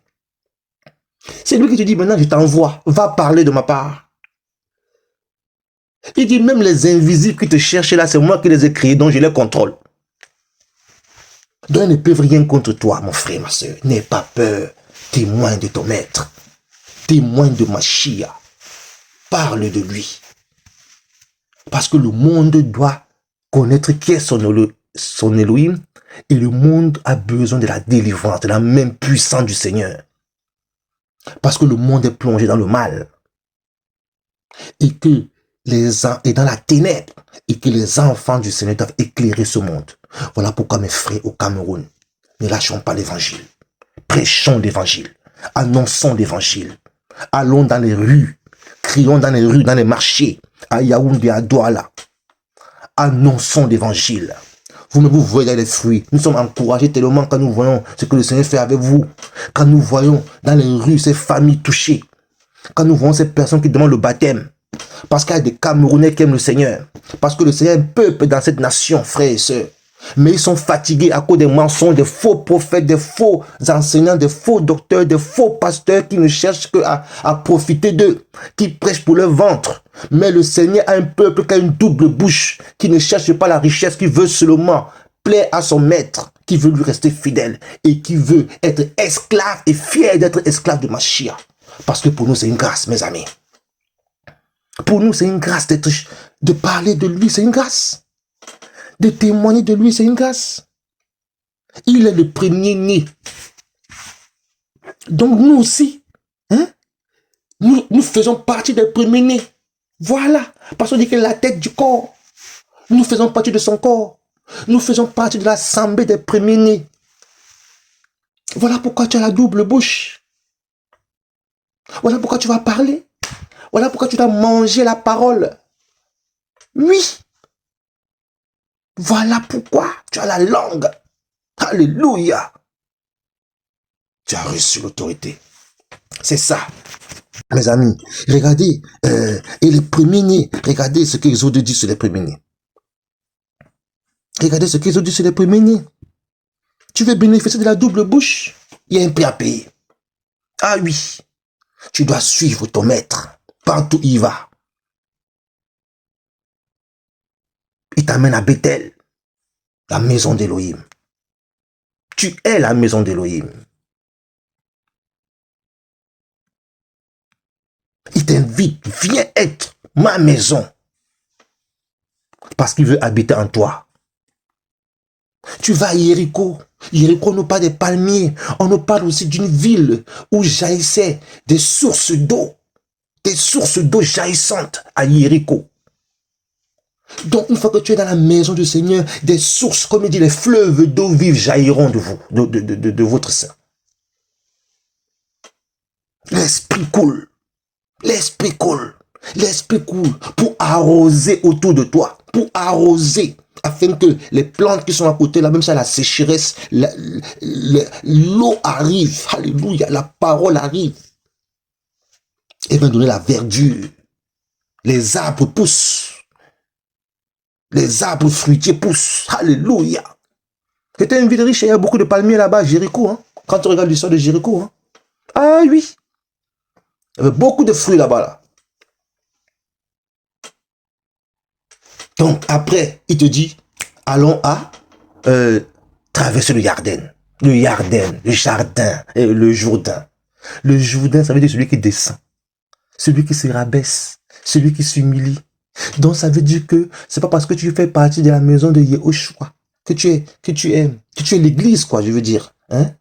C'est lui qui te dit maintenant je t'envoie, va parler de ma part. Il dit même les invisibles qui te cherchent là, c'est moi qui les ai créés, donc je les contrôle. Donc ils ne peuvent rien contre toi, mon frère, ma soeur. N'aie pas peur, témoin de ton maître, témoin de Mashiach. Parle de lui. Parce que le monde doit connaître qui est son Elohim, et le monde a besoin de la délivrance, de la main puissante du Seigneur. Parce que le monde est plongé dans le mal. Et dans la ténèbre. Et que les enfants du Seigneur doivent éclairer ce monde. Voilà pourquoi mes frères au Cameroun, ne lâchons pas l'évangile. Prêchons l'évangile. Annonçons l'évangile. Allons dans les rues. Crions dans les rues, dans les marchés. À Yaoundé, à Douala. Annonçons l'évangile. Vous-même, vous voyez les fruits. Nous sommes encouragés tellement quand nous voyons ce que le Seigneur fait avec vous. Quand nous voyons dans les rues ces familles touchées. Quand nous voyons ces personnes qui demandent le baptême. Parce qu'il y a des Camerounais qui aiment le Seigneur. Parce que le Seigneur est un peuple dans cette nation, frères et sœurs. Mais ils sont fatigués à cause des mensonges, des faux prophètes, des faux enseignants, des faux docteurs, des faux pasteurs qui ne cherchent qu'à profiter d'eux, qui prêchent pour leur ventre. Mais le Seigneur a un peuple qui a une double bouche, qui ne cherche pas la richesse, qui veut seulement plaire à son maître, qui veut lui rester fidèle et qui veut être esclave et fier d'être esclave de Mashiach. Parce que pour nous, c'est une grâce, mes amis. Pour nous, c'est une grâce d'être De parler de lui, c'est une grâce. De témoigner de lui, c'est une grâce. Il est le premier-né. Donc nous aussi, hein, nous faisons partie des premiers-nés. Voilà. Parce qu'on dit qu'il est la tête du corps. Nous faisons partie de son corps. Nous faisons partie de l'assemblée des premiers-nés. Voilà pourquoi tu as la double bouche. Voilà pourquoi tu vas parler. Voilà pourquoi tu dois manger la parole. Oui. Voilà pourquoi tu as la langue. Alléluia. Tu as reçu l'autorité. C'est ça. Mes amis, regardez, et les premiers-nés, regardez ce qu'Exode dit sur les premiers-nés. Regardez ce qu'Exode dit sur les premiers-nés. Tu veux bénéficier de la double bouche? Il y a un prix à payer. Ah oui, tu dois suivre ton maître. Partout où il va. Il t'amène à Bethel, la maison d'Élohim. Tu es la maison d'Élohim. Il t'invite, viens être ma maison. Parce qu'il veut habiter en toi. Tu vas à Jéricho. Jéricho nous parle des palmiers. On nous parle aussi d'une ville où jaillissaient des sources d'eau. Des sources d'eau jaillissantes à Jéricho. Donc, une fois que tu es dans la maison du Seigneur, des sources, comme il dit, les fleuves d'eau vive jailliront de vous, de votre sein. L'esprit coule. L'esprit coule. L'esprit coule pour arroser autour de toi. Pour arroser. Afin que les plantes qui sont à côté, là, même ça, la sécheresse, l'eau arrive. Alléluia. La parole arrive. Et va donner la verdure. Les arbres poussent. Les arbres fruitiers poussent. Alléluia. C'était une ville riche. Il y a beaucoup de palmiers là-bas à Jéricho. Hein, quand tu regardes l'histoire de Jéricho. Hein. Ah oui. Il y avait beaucoup de fruits là-bas. Là. Donc, après, il te dit, allons à traverser le Jardin. Le Jardin, le jardin, le Jourdain. Le Jourdain, ça veut dire celui qui descend. Celui qui se rabaisse. Celui qui s'humilie. Donc, ça veut dire que c'est pas parce que tu fais partie de la maison de Yehoshua que tu es l'église, quoi, je veux dire. Hein?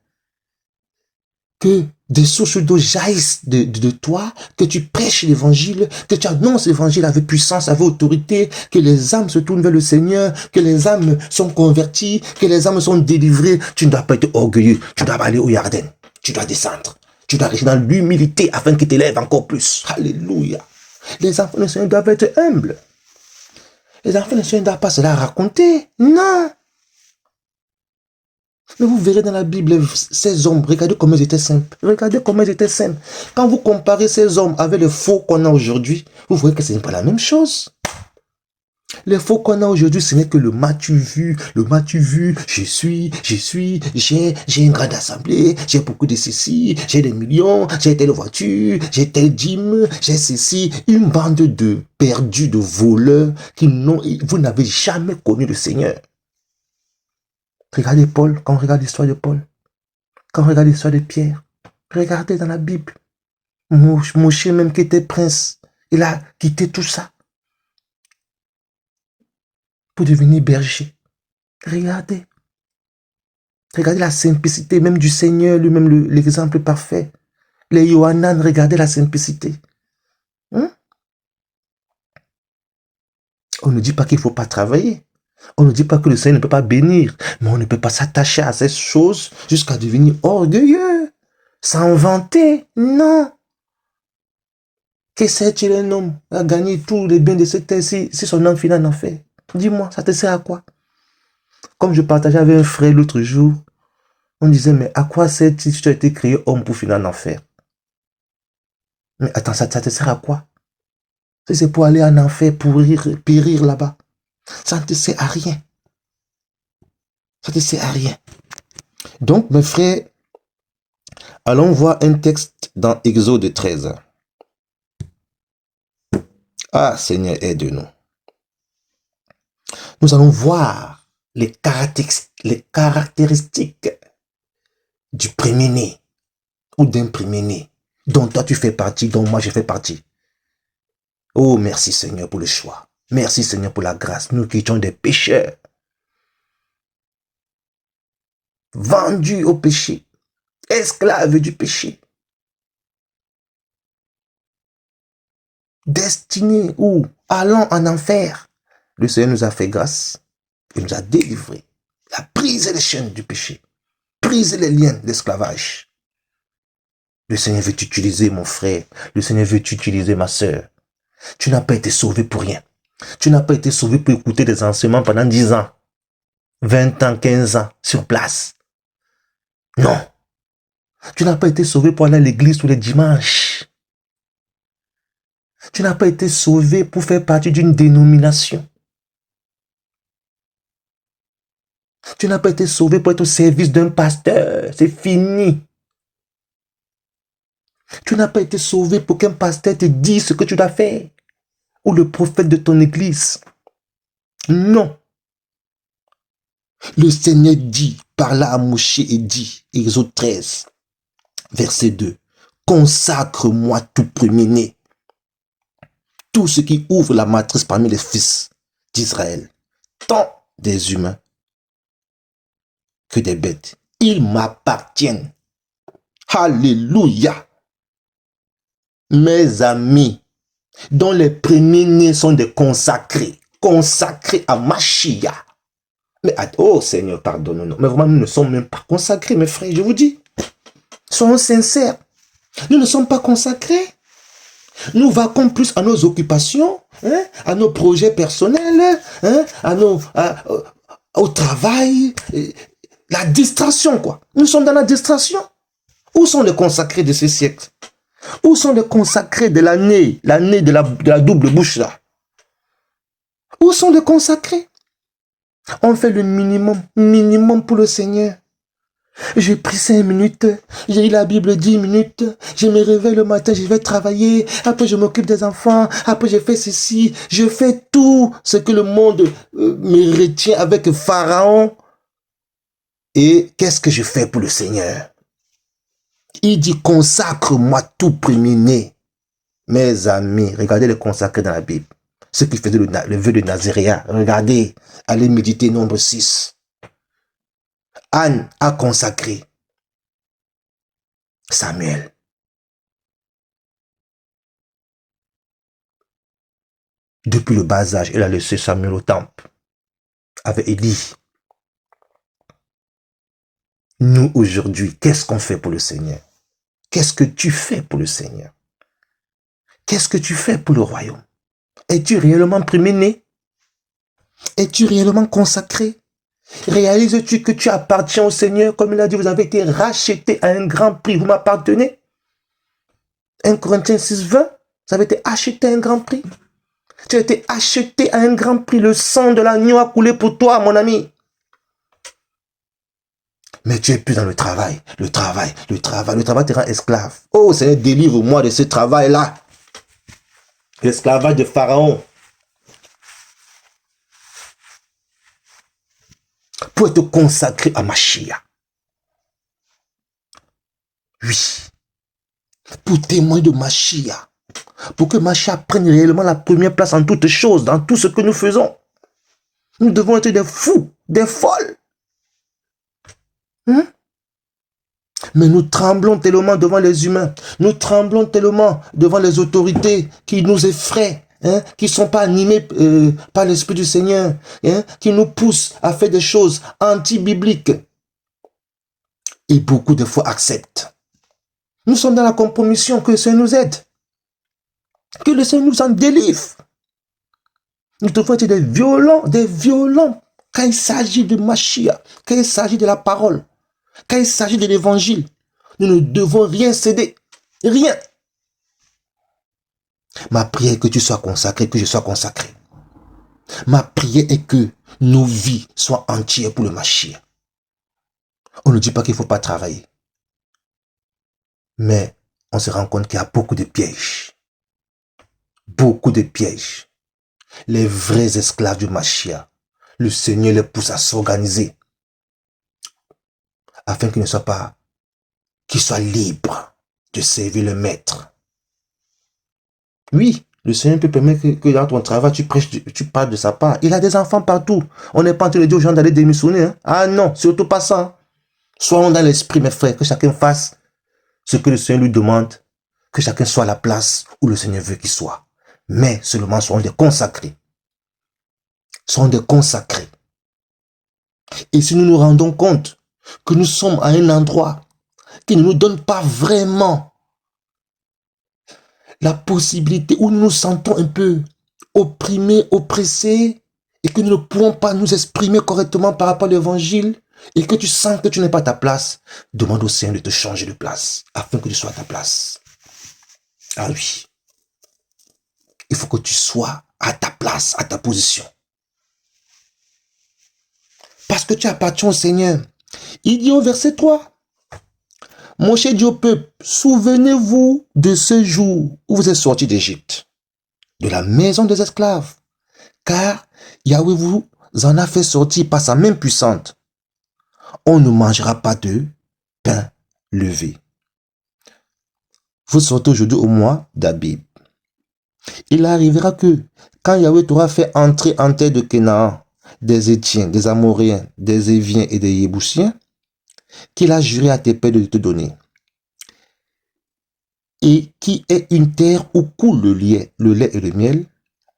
Que des sources d'eau jaillissent de toi, que tu prêches l'évangile, que tu annonces l'évangile avec puissance, avec autorité, que les âmes se tournent vers le Seigneur, que les âmes sont converties, que les âmes sont délivrées. Tu ne dois pas être orgueilleux, tu dois aller au Jardin, tu dois descendre, tu dois rester dans l'humilité afin qu'il t'élève encore plus. Alléluia. Les enfants du Seigneur doivent être humbles. Les enfants du Seigneur ne doivent pas se la raconter. Non. Mais vous verrez dans la Bible, ces hommes, regardez comment ils étaient simples. Regardez comment ils étaient simples. Quand vous comparez ces hommes avec les faux qu'on a aujourd'hui, vous voyez que ce n'est pas la même chose. Les faux qu'on a aujourd'hui, ce n'est que le m'as-tu vu, j'ai une grande assemblée, j'ai beaucoup de ceci, j'ai des millions, j'ai telle voiture, j'ai telle dîme, j'ai ceci. Une bande de perdus, de voleurs, vous n'avez jamais connu le Seigneur. Regardez Paul, quand on regarde l'histoire de Paul, quand on regarde l'histoire de Pierre, regardez dans la Bible, Moshe même qui était prince, il a quitté tout ça pour devenir berger. Regardez. Regardez la simplicité même du Seigneur, lui-même l'exemple parfait. Les Yohanan, regardez la simplicité. Hein? On ne dit pas qu'il ne faut pas travailler. On ne dit pas que le Seigneur ne peut pas bénir, mais on ne peut pas s'attacher à ces choses jusqu'à devenir orgueilleux, s'en vanter. Non. Que sert-il un homme à gagner tous les biens de cette terre si son âme finit en enfer? Dis-moi, ça te sert à quoi? Comme je partageais avec un frère l'autre jour, on disait, mais à quoi sert-il si tu as été créé homme pour finir en enfer? Mais attends, ça te sert à quoi? Si c'est pour aller en enfer, pour périr là-bas. Ça ne te sert à rien. Ça ne te sert à rien. Donc, mes frères, allons voir un texte dans Exode 13. Ah, Seigneur, aide-nous. Nous allons voir les caractéristiques du premier-né ou d'un premier-né dont toi tu fais partie, dont moi je fais partie. Oh, merci Seigneur pour le choix. Merci Seigneur pour la grâce. Nous qui étions des pécheurs, vendus au péché, esclaves du péché, destinés ou allant en enfer. Le Seigneur nous a fait grâce et nous a délivrés. Il a brisé les chaînes du péché, brisé les liens d'esclavage. Le Seigneur veut t'utiliser, mon frère. Le Seigneur veut t'utiliser, ma sœur. Tu n'as pas été sauvé pour rien. Tu n'as pas été sauvé pour écouter des enseignements pendant 10 ans, 20 ans, 15 ans, sur place. Non. Tu n'as pas été sauvé pour aller à l'église tous les dimanches. Tu n'as pas été sauvé pour faire partie d'une dénomination. Tu n'as pas été sauvé pour être au service d'un pasteur. C'est fini. Tu n'as pas été sauvé pour qu'un pasteur te dise ce que tu dois faire. Ou le prophète de ton église. Non. Le Seigneur dit, parla à Moshe et dit, Exode 13, verset 2, consacre-moi tout premier-né, tout ce qui ouvre la matrice parmi les fils d'Israël, tant des humains que des bêtes. Ils m'appartiennent. Alléluia. Mes amis, dont les premiers-nés sont des consacrés, consacrés à Mashiach. Mais, oh Seigneur, pardonne-nous. Mais vraiment, nous ne sommes même pas consacrés, mes frères, je vous dis. Soyons sincères. Nous ne sommes pas consacrés. Nous vaquons plus à nos occupations, hein, à nos projets personnels, hein, au travail. La distraction, quoi. Nous sommes dans la distraction. Où sont les consacrés de ce siècle? Où sont les consacrés de l'année de la double bouche, là? Où sont les consacrés? On fait le minimum pour le Seigneur. J'ai pris 5 minutes, j'ai lu la Bible 10 minutes, je me réveille le matin, je vais travailler, après je m'occupe des enfants, après je fais ceci, je fais tout ce que le monde me retient avec Pharaon. Et qu'est-ce que je fais pour le Seigneur? Il dit, consacre-moi tout premier-né. Mes amis, regardez les consacrés dans la Bible. Ceux qui faisaient le vœu de Nazaréa, regardez, allez méditer Nombre 6. Anne a consacré Samuel. Depuis le bas âge, elle a laissé Samuel au temple avec Élie. Nous, aujourd'hui, qu'est-ce qu'on fait pour le Seigneur? Qu'est-ce que tu fais pour le Seigneur? Qu'est-ce que tu fais pour le royaume? Es-tu réellement premier-né? Es-tu réellement consacré? Réalises-tu que tu appartiens au Seigneur? Comme il a dit, vous avez été racheté à un grand prix. Vous m'appartenez? 1 Corinthiens 6, 20. Vous avez été acheté à un grand prix. Tu as été acheté à un grand prix. Le sang de l'agneau a coulé pour toi, mon ami. Mais tu es plus dans le travail. Le travail te rend esclave. Oh Seigneur, délivre-moi de ce travail-là. L'esclavage de Pharaon. Pour être consacré à Mashiach. Oui. Pour témoin de Mashiach. Pour que Mashiach prenne réellement la première place en toutes choses, dans tout ce que nous faisons. Nous devons être des fous, des folles. Mais nous tremblons tellement devant les humains. Nous tremblons tellement devant les autorités qui nous effraient. Qui ne sont pas animés par l'Esprit du Seigneur. Qui nous poussent à faire des choses anti-bibliques. Et beaucoup de fois acceptent. Nous sommes dans la compromission, que le Seigneur nous aide. Que le Seigneur nous en délivre. Nous devons être des violents, quand il s'agit de Mashiach, quand il s'agit de la parole, quand il s'agit de l'évangile. Nous ne devons rien céder, rien. Ma prière est que tu sois consacré, que je sois consacré. Ma prière est que nos vies soient entières pour le Mashiach. On ne dit pas qu'il ne faut pas travailler. Mais on se rend compte qu'il y a beaucoup de pièges. Beaucoup de pièges. Les vrais esclaves du Mashiach, le Seigneur les pousse à s'organiser afin qu'ils soient libres de servir le Maître. Oui, Le Seigneur peut permettre que dans ton travail, tu prêches, tu parles de sa part. Il a des enfants partout. On n'est pas en train de dire aux gens d'aller démissionner. Hein. Ah non, surtout pas ça. Hein. Soyons dans l'esprit, mes frères, que chacun fasse ce que le Seigneur lui demande, que chacun soit à la place où le Seigneur veut qu'il soit. Mais seulement soyons des consacrés. Soyons des consacrés. Et si nous nous rendons compte que nous sommes à un endroit qui ne nous donne pas vraiment la possibilité, où nous nous sentons un peu opprimés, oppressés, et que nous ne pouvons pas nous exprimer correctement par rapport à l'évangile, et que tu sens que tu n'es pas à ta place, demande au Seigneur de te changer de place, afin que tu sois à ta place. Ah oui. Il faut que tu sois à ta place, à ta position. Parce que tu appartiens au Seigneur. Il dit au verset 3, mon cher Dieu au peuple, souvenez-vous de ce jour où vous êtes sortis d'Égypte, de la maison des esclaves, car Yahweh vous en a fait sortir par sa main puissante. On ne mangera pas de pain levé. Vous sortez aujourd'hui au mois d'Abib. Il arrivera que, quand Yahweh t'aura fait entrer en terre de Canaan, des Étiens, des Amoréens, des Éviens et des Yébousiens, qu'il a juré à tes pères de te donner, et qui est une terre où coule le lait et le miel,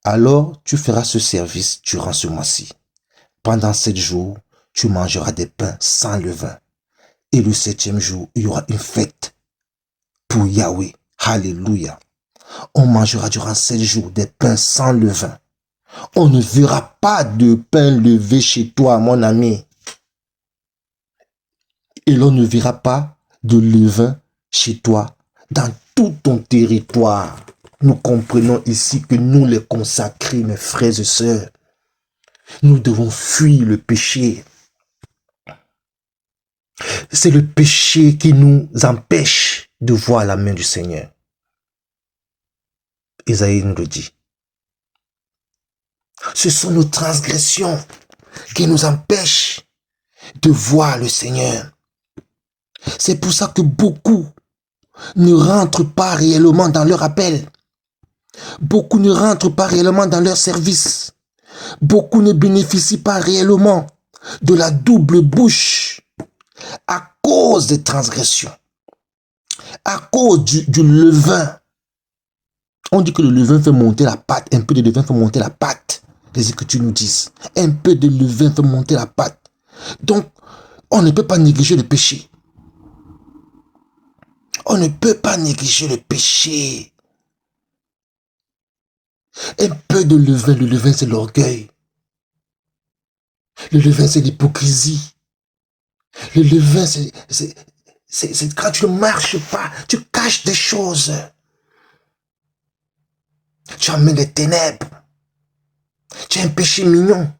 alors tu feras ce service durant ce mois-ci. Pendant 7 jours, tu mangeras des pains sans levain. Et le 7e jour, il y aura une fête pour Yahweh. Alléluia. On mangera durant 7 jours des pains sans levain. On ne verra pas de pain levé chez toi, mon ami. Et l'on ne verra pas de levain chez toi dans tout ton territoire. Nous comprenons ici que nous les consacrés, mes frères et sœurs, nous devons fuir le péché. C'est le péché qui nous empêche de voir la main du Seigneur. Isaïe nous le dit. Ce sont nos transgressions qui nous empêchent de voir le Seigneur. C'est pour ça que beaucoup ne rentrent pas réellement dans leur appel. Beaucoup ne rentrent pas réellement dans leur service. Beaucoup ne bénéficient pas réellement de la double bouche à cause des transgressions, à cause du levain. On dit que le levain fait monter la pâte, un peu de levain fait monter la pâte. Les Écritures nous disent, un peu de levain fait monter la pâte. Donc, on ne peut pas négliger le péché. On ne peut pas négliger le péché. Un peu de levain, le levain c'est l'orgueil. Le levain c'est l'hypocrisie. Le levain c'est quand tu ne marches pas, tu caches des choses. Tu amènes les ténèbres. Tu as un péché mignon.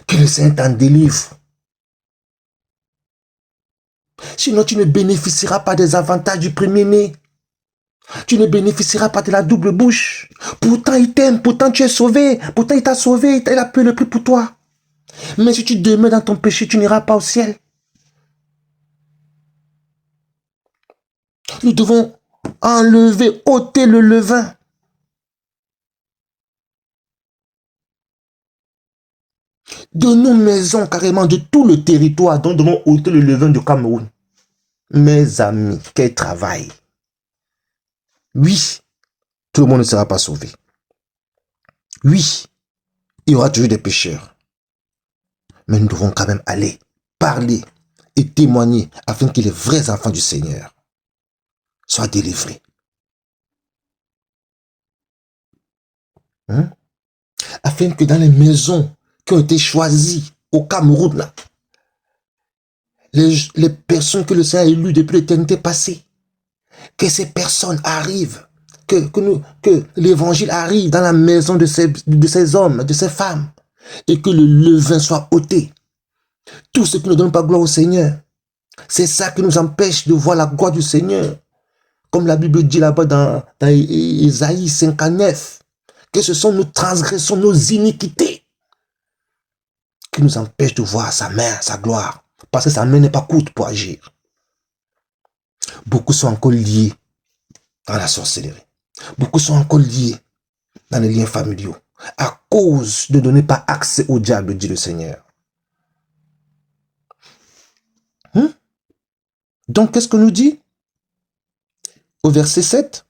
Que le Seigneur t'en délivre. Sinon, tu ne bénéficieras pas des avantages du premier-né. Tu ne bénéficieras pas de la double bouche. Pourtant, il t'aime, pourtant tu es sauvé. Pourtant, il t'a sauvé, il a payé le prix pour toi. Mais si tu demeures dans ton péché, tu n'iras pas au ciel. Nous devons enlever, ôter le levain. De nos maisons, carrément, de tout le territoire, dont nous devons ôter le levain du Cameroun. Mes amis, quel travail. Oui, tout le monde ne sera pas sauvé. Oui, il y aura toujours des pécheurs. Mais nous devons quand même aller, parler et témoigner afin que les vrais enfants du Seigneur soient délivrés. Afin que dans les maisons qui ont été choisies au Cameroun, là, les personnes que le Seigneur a élues depuis l'éternité passée, que ces personnes arrivent, que l'évangile arrive dans la maison de ces hommes, de ces femmes, et que le levain soit ôté. Tout ce qui ne donne pas gloire au Seigneur, c'est ça qui nous empêche de voir la gloire du Seigneur. Comme la Bible dit là-bas dans Isaïe 59, que ce sont nos transgressions, nos iniquités qui nous empêchent de voir sa main, sa gloire. Parce que sa main n'est pas courte pour agir. Beaucoup sont encore liés dans la sorcellerie. Beaucoup sont encore liés dans les liens familiaux à cause de ne donner pas accès au diable, dit le Seigneur. Donc, qu'est-ce que nous dit au verset 7?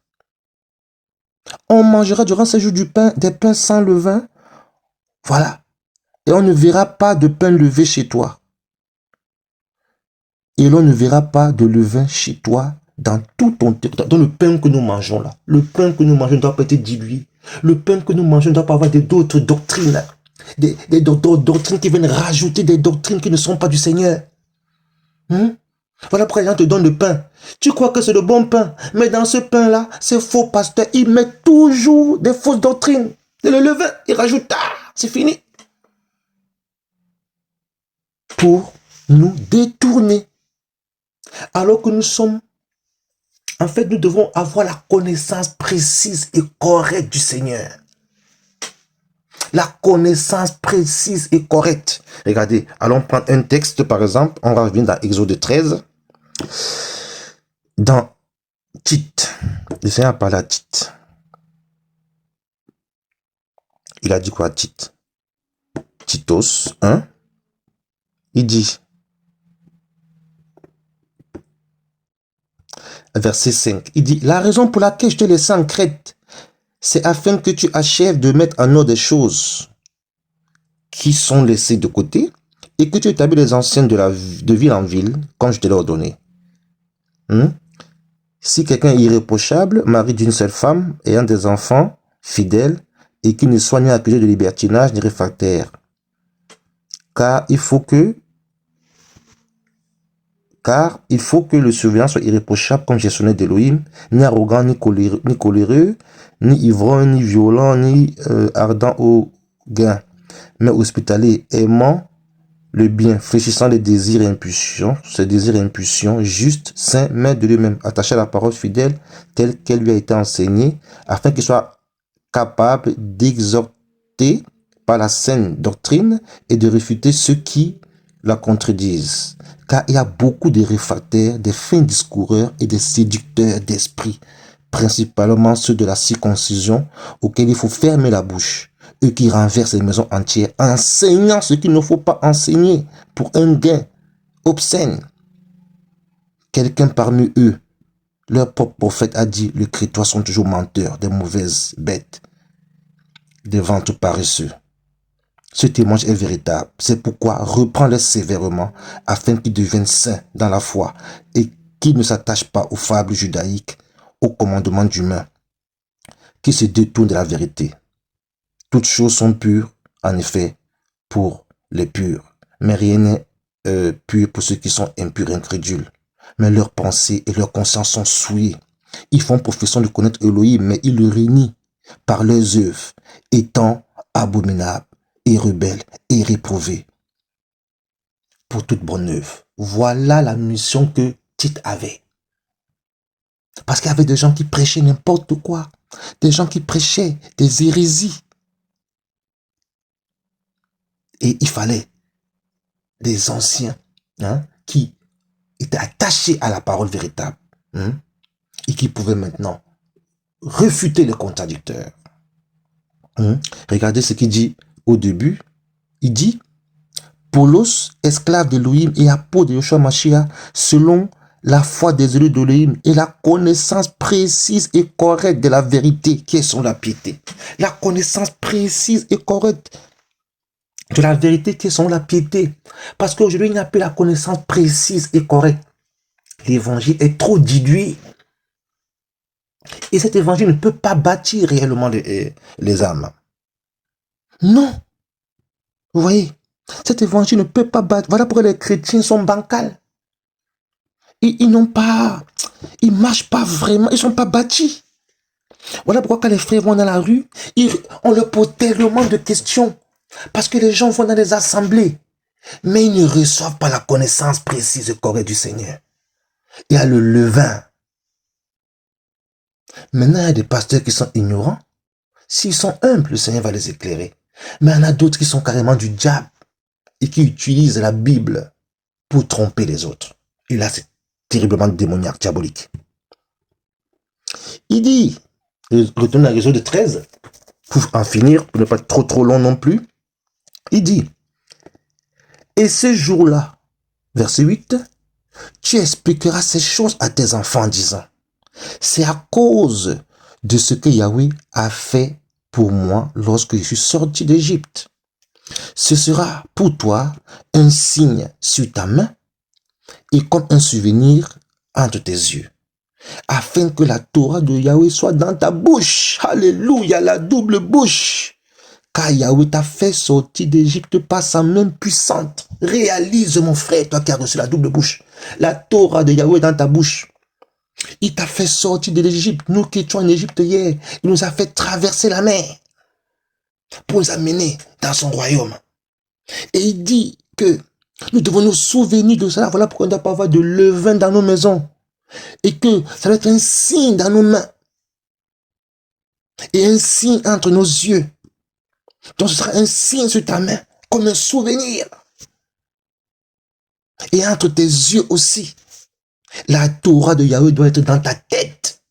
On mangera durant ces jours des pains sans levain. Voilà. Et on ne verra pas de pain levé chez toi. Et l'on ne verra pas de levain chez toi dans tout ton territoire. Dans le pain que nous mangeons là. Le pain que nous mangeons ne doit pas être dilué. Le pain que nous mangeons ne doit pas avoir d'autres doctrines. Des doctrines qui viennent rajouter des doctrines qui ne sont pas du Seigneur. Voilà pourquoi les gens te donnent le pain. Tu crois que c'est le bon pain. Mais dans ce pain-là, ces faux pasteurs, ils mettent toujours des fausses doctrines. Et le levain, ils rajoutent, c'est fini. Pour nous détourner. Alors que nous sommes, en fait, nous devons avoir la connaissance précise et correcte du Seigneur. La connaissance précise et correcte. Regardez, allons prendre un texte, par exemple, on va revenir dans Exode 13. Dans Tite, le Seigneur a parlé à Tite. Il a dit quoi à Tite? Titos 1, il dit, verset 5, il dit, la raison pour laquelle je te laisse en Crète, c'est afin que tu achèves de mettre en ordre des choses qui sont laissées de côté et que tu établis les anciennes de ville en ville, comme je te l'ai ordonné. Si quelqu'un est irréprochable, mari d'une seule femme, ayant des enfants fidèles, et qui ne soit ni accusé de libertinage ni réfractaire, car il faut que le surveillant soit irréprochable comme gestionnaire d'Élohim, ni arrogant, ni coléreux, ni ivrogne, ni violent, ni ardent au gain, mais hospitalier, aimant le bien, fléchissant les désirs et impulsions, juste, saint, maître de lui-même, attaché à la parole fidèle telle qu'elle lui a été enseignée, afin qu'il soit capable d'exhorter par la saine doctrine et de réfuter ceux qui la contredisent. Car il y a beaucoup de réfractaires, des fins discoureurs et des séducteurs d'esprit, principalement ceux de la circoncision, auxquels il faut fermer la bouche, eux qui renversent les maisons entières, enseignant ce qu'il ne faut pas enseigner pour un gain obscène. Quelqu'un parmi eux, leur propre prophète, a dit, les chrétiens sont toujours menteurs, des mauvaises bêtes, des ventres paresseux. Ce témoignage est véritable. C'est pourquoi reprends-les sévèrement afin qu'ils deviennent saints dans la foi et qu'ils ne s'attachent pas aux fables judaïques, aux commandements d'humains, qui se détournent de la vérité. Toutes choses sont pures, en effet, pour les purs. Mais rien n'est pur pour ceux qui sont impurs et incrédules. Mais leurs pensées et leurs consciences sont souillées. Ils font profession de connaître Elohim, mais ils le renient par leurs œuvres, étant abominables et rebelles et réprouvés. Pour toute bonne œuvre. Voilà la mission que Tite avait. Parce qu'il y avait des gens qui prêchaient n'importe quoi. Des gens qui prêchaient des hérésies. Et il fallait des anciens qui étaient attachés à la parole véritable et qui pouvaient maintenant réfuter les contradicteurs. Regardez ce qu'il dit au début. Il dit, Paulos, esclave d'Élohim et apôtre de Yeshua Mashiach, selon la foi des élus d'Élohim et la connaissance précise et correcte de la vérité qui est sur la piété. La connaissance précise et correcte de la vérité qui est sur la piété. Parce qu'aujourd'hui, il n'y a plus la connaissance précise et correcte. L'évangile est trop dilué. Et cet évangile ne peut pas bâtir réellement les âmes. Non. Vous voyez, cet évangile ne peut pas bâtir. Voilà pourquoi les chrétiens sont bancals. Ils n'ont pas, ils marchent pas vraiment, ils sont pas bâtis. Voilà pourquoi quand les frères vont dans la rue, on leur pose tellement de questions. Parce que les gens vont dans les assemblées, mais ils ne reçoivent pas la connaissance précise et correcte du Seigneur. Il y a le levain. Maintenant, il y a des pasteurs qui sont ignorants. S'ils sont humbles, le Seigneur va les éclairer. Mais il y en a d'autres qui sont carrément du diable et qui utilisent la Bible pour tromper les autres. Et là, c'est terriblement démoniaque, diabolique. Il dit, retourne à Exode 13, pour en finir, pour ne pas être trop long non plus. Il dit, et ce jour-là, verset 8, tu expliqueras ces choses à tes enfants en disant, c'est à cause de ce que Yahweh a fait pour moi lorsque je suis sorti d'Égypte. Ce sera pour toi un signe sur ta main et comme un souvenir entre tes yeux, afin que la Torah de Yahweh soit dans ta bouche. Alléluia, la double bouche. Car Yahweh t'a fait sortir d'Égypte par sa main puissante. Réalise, mon frère, toi qui as reçu la double bouche. La Torah de Yahweh dans ta bouche. Il t'a fait sortir de l'Égypte. Nous qui étions en Égypte hier, il nous a fait traverser la mer pour nous amener dans son royaume. Et il dit que nous devons nous souvenir de cela. Voilà pourquoi on ne doit pas avoir de levain dans nos maisons. Et que ça doit être un signe dans nos mains. Et un signe entre nos yeux. Donc ce sera un signe sur ta main, comme un souvenir. Et entre tes yeux aussi. La Torah de Yahweh doit être dans ta tête.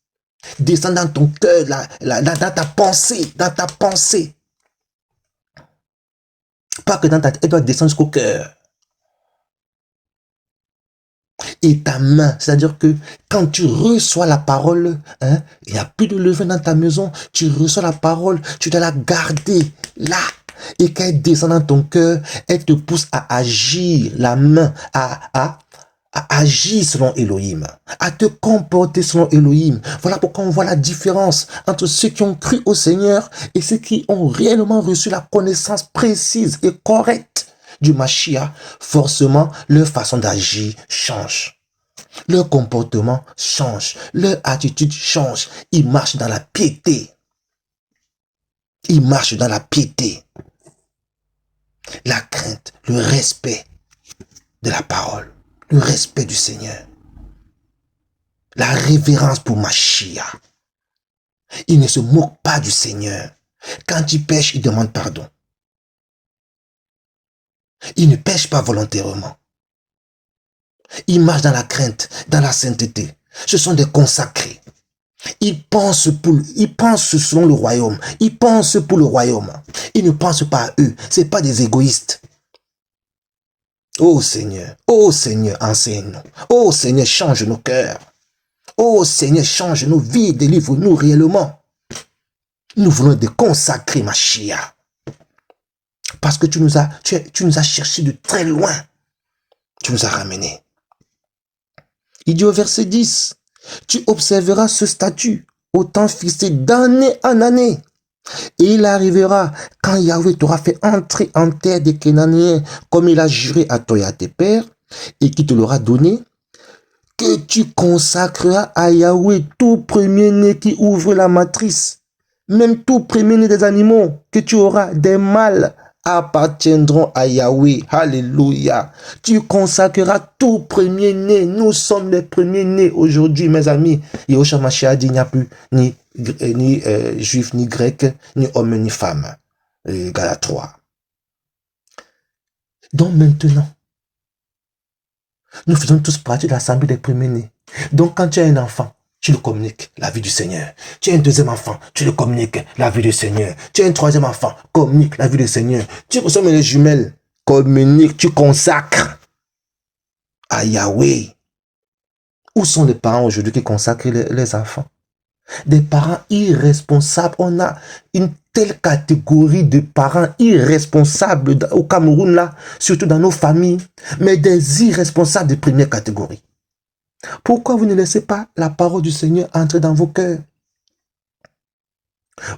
Descendre dans ton cœur, dans ta pensée, dans ta pensée. Pas que dans ta tête, elle doit descendre jusqu'au cœur. Et ta main, c'est-à-dire que quand tu reçois la parole, il n'y a plus de levain dans ta maison, tu reçois la parole, tu dois la garder là. Et quand elle descend dans ton cœur, elle te pousse à agir, la main, à agir selon Elohim, à te comporter selon Elohim. Voilà pourquoi on voit la différence entre ceux qui ont cru au Seigneur et ceux qui ont réellement reçu la connaissance précise et correcte du Mashiach. Forcément, leur façon d'agir change. Leur comportement change. Leur attitude change. Ils marchent dans la piété. Ils marchent dans la piété. La crainte, le respect de la parole. Le respect du Seigneur. La révérence pour Mashiach. Il ne se moque pas du Seigneur. Quand il pêche, il demande pardon. Il ne pêche pas volontairement. Il marche dans la crainte, dans la sainteté. Ce sont des consacrés. Ils pensent selon le royaume. Ils pensent pour le royaume. Ils ne pensent pas à eux. Ce n'est pas des égoïstes. Oh Seigneur, enseigne-nous. Oh Seigneur, change nos cœurs. Oh Seigneur, change nos vies, délivre-nous réellement. Nous voulons te consacrer, Mashiach. Parce que tu nous as cherchés de très loin. Tu nous as ramenés. Il dit au verset 10, tu observeras ce statut au temps fixé d'année en année. Et il arrivera quand Yahweh t'aura fait entrer en terre des Cananéens, comme il a juré à toi et à tes pères, et qui te l'aura donné, que tu consacreras à Yahweh tout premier-né qui ouvre la matrice, même tout premier-né des animaux que tu auras, des mâles, appartiendront à Yahweh. Alléluia. Tu consacreras tout premier-né. Nous sommes les premiers-nés aujourd'hui, mes amis. Yahushua Mashiach dit, il n'y a plus ni juif, ni grec, ni homme, ni femme. Galates 3. Donc maintenant, nous faisons tous partie de l'assemblée des premiers-nés. Donc quand tu as un enfant, tu le communiques, la vie du Seigneur. Tu as un deuxième enfant, tu le communiques, la vie du Seigneur. Tu as un troisième enfant, communique la vie du Seigneur. Tu ressembles les jumelles, communique, tu consacres à Yahweh. Où sont les parents aujourd'hui qui consacrent les enfants? Des parents irresponsables. On a une telle catégorie de parents irresponsables au Cameroun, là, surtout dans nos familles, mais des irresponsables de première catégorie. Pourquoi vous ne laissez pas la parole du Seigneur entrer dans vos cœurs?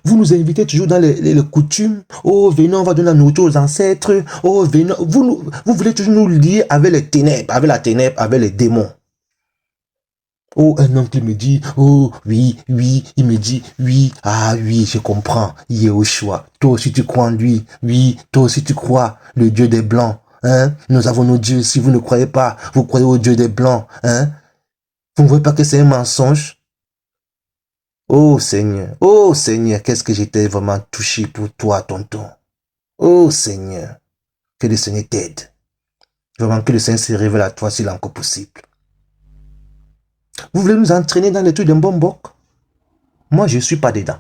Vous nous invitez toujours dans les coutumes. Oh, venez, on va donner la nourriture aux ancêtres. Oh, venez. Vous voulez toujours nous lier avec les ténèbres, avec la ténèbre, avec les démons. Oh, un oncle me dit, oh, oui, il me dit, oui, ah oui, je comprends, Yehoshua, toi aussi tu crois en lui, oui, toi aussi tu crois, le Dieu des Blancs, hein, nous avons nos dieux, si vous ne croyez pas, vous croyez au Dieu des Blancs, hein, vous ne voyez pas que c'est un mensonge? Oh Seigneur, qu'est-ce que j'étais vraiment touché pour toi, tonton, oh Seigneur, que le Seigneur t'aide, vraiment que le Seigneur se révèle à toi s'il est encore possible. Vous voulez nous entraîner dans les trucs d'un bon boc? Moi, je ne suis pas dedans.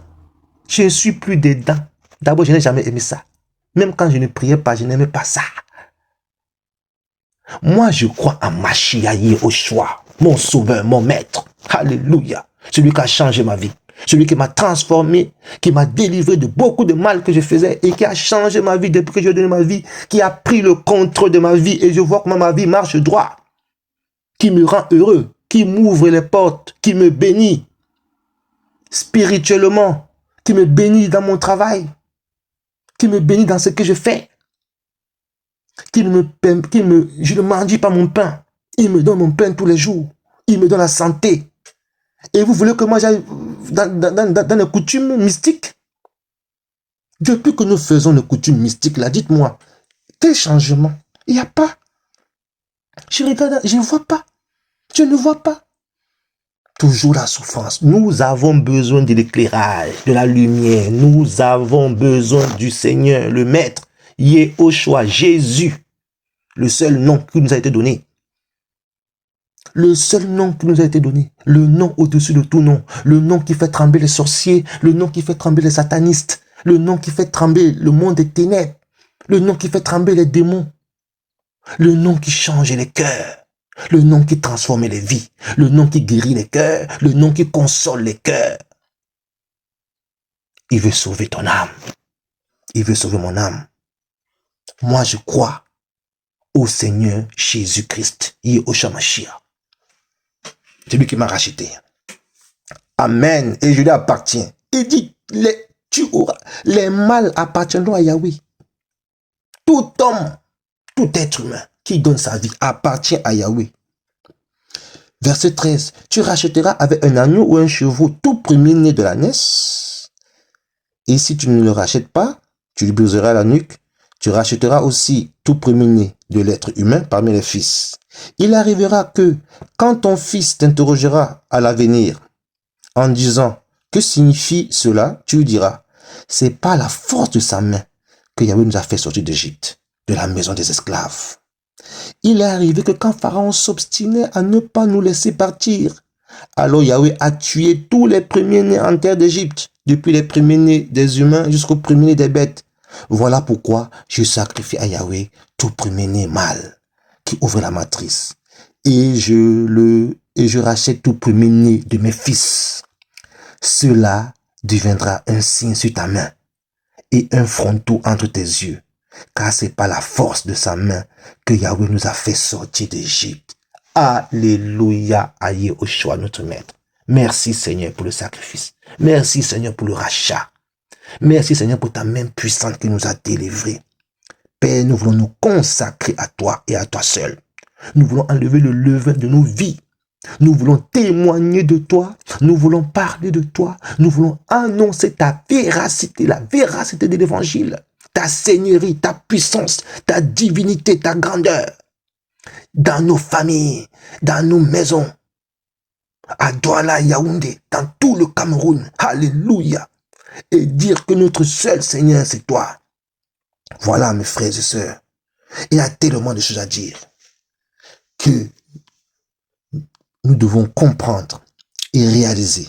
Je ne suis plus dedans. D'abord, je n'ai jamais aimé ça. Même quand je ne priais pas, je n'aimais pas ça. Moi, je crois en Mashiach Yehoshua, mon sauveur, mon maître. Alléluia. Celui qui a changé ma vie. Celui qui m'a transformé, qui m'a délivré de beaucoup de mal que je faisais et qui a changé ma vie depuis que j'ai donné ma vie, qui a pris le contrôle de ma vie et je vois comment ma vie marche droit, qui me rend heureux, qui m'ouvre les portes, qui me bénit spirituellement, qui me bénit dans mon travail, qui me bénit dans ce que je fais, je ne mendie pas mon pain, il me donne mon pain tous les jours, il me donne la santé. Et vous voulez que moi j'aille dans les coutumes mystiques? Depuis que nous faisons les coutumes mystiques, là, dites-moi, quel changement? Il n'y a pas. Je regarde, je ne vois pas. Je ne vois pas. Toujours la souffrance. Nous avons besoin de l'éclairage, de la lumière. Nous avons besoin du Seigneur, le Maître, Yehoshua, Jésus, le seul nom qui nous a été donné. Le seul nom qui nous a été donné, le nom au-dessus de tout nom, le nom qui fait trembler les sorciers, le nom qui fait trembler les satanistes, le nom qui fait trembler le monde des ténèbres, le nom qui fait trembler les démons, le nom qui change les cœurs, le nom qui transforme les vies, le nom qui guérit les cœurs, le nom qui console les cœurs. Il veut sauver ton âme. Il veut sauver mon âme. Moi, je crois au Seigneur Jésus-Christ, Yehoshua Mashiach. C'est lui qui m'a racheté. Amen. Et je lui appartiens. Il dit, les mâles appartiendront à Yahweh. Tout homme, tout être humain qui donne sa vie appartient à Yahweh. Verset 13. Tu rachèteras avec un agneau ou un chevreau tout premier-né de la naisse. Et si tu ne le rachètes pas, tu lui briseras la nuque. Tu rachèteras aussi tout premier-né de l'être humain parmi les fils. Il arrivera que, quand ton fils t'interrogera à l'avenir, en disant, que signifie cela, tu lui diras, c'est pas la force de sa main que Yahweh nous a fait sortir d'Égypte, de la maison des esclaves. Il est arrivé que quand Pharaon s'obstinait à ne pas nous laisser partir, alors Yahweh a tué tous les premiers-nés en terre d'Égypte, depuis les premiers-nés des humains jusqu'aux premiers-nés des bêtes. Voilà pourquoi je sacrifie à Yahweh tout premier-né mâle qui ouvre la matrice. Et je rachète tout premier-né de mes fils. Cela deviendra un signe sur ta main et un fronteau entre tes yeux, car c'est par la force de sa main que Yahweh nous a fait sortir d'Égypte. Alléluia à Yehoshua notre Maître. Merci Seigneur pour le sacrifice. Merci Seigneur pour le rachat. Merci Seigneur pour ta main puissante qui nous a délivrés. Père, nous voulons nous consacrer à toi et à toi seul. Nous voulons enlever le levain de nos vies. Nous voulons témoigner de toi. Nous voulons parler de toi. Nous voulons annoncer ta véracité, la véracité de l'évangile. Ta seigneurie, ta puissance, ta divinité, ta grandeur. Dans nos familles, dans nos maisons. À Douala, Yaoundé, dans tout le Cameroun. Alléluia. Et dire que notre seul Seigneur, c'est toi. Voilà, mes frères et sœurs. Il y a tellement de choses à dire que nous devons comprendre et réaliser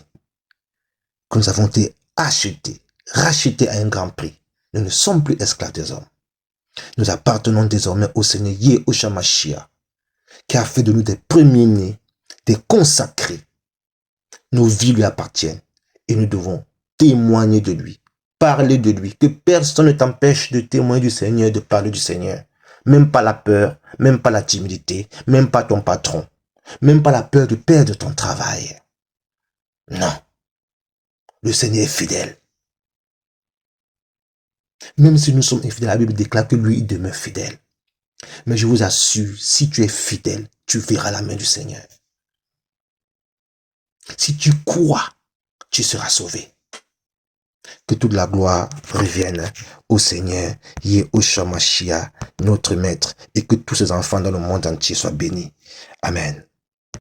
que nous avons été achetés, rachetés à un grand prix. Nous ne sommes plus esclaves des hommes. Nous appartenons désormais au Seigneur Yehoshua Mashiach, qui a fait de nous des premiers-nés, des consacrés. Nos vies lui appartiennent et nous devons témoigner de lui, parler de lui, que personne ne t'empêche de témoigner du Seigneur, de parler du Seigneur. Même pas la peur, même pas la timidité, même pas ton patron, même pas la peur de perdre ton travail. Non, le Seigneur est fidèle. Même si nous sommes infidèles, la Bible déclare que lui, il demeure fidèle. Mais je vous assure, si tu es fidèle, tu verras la main du Seigneur. Si tu crois, tu seras sauvé. Que toute la gloire revienne au Seigneur, Yehoshua Mashiach, notre Maître, et que tous ses enfants dans le monde entier soient bénis. Amen.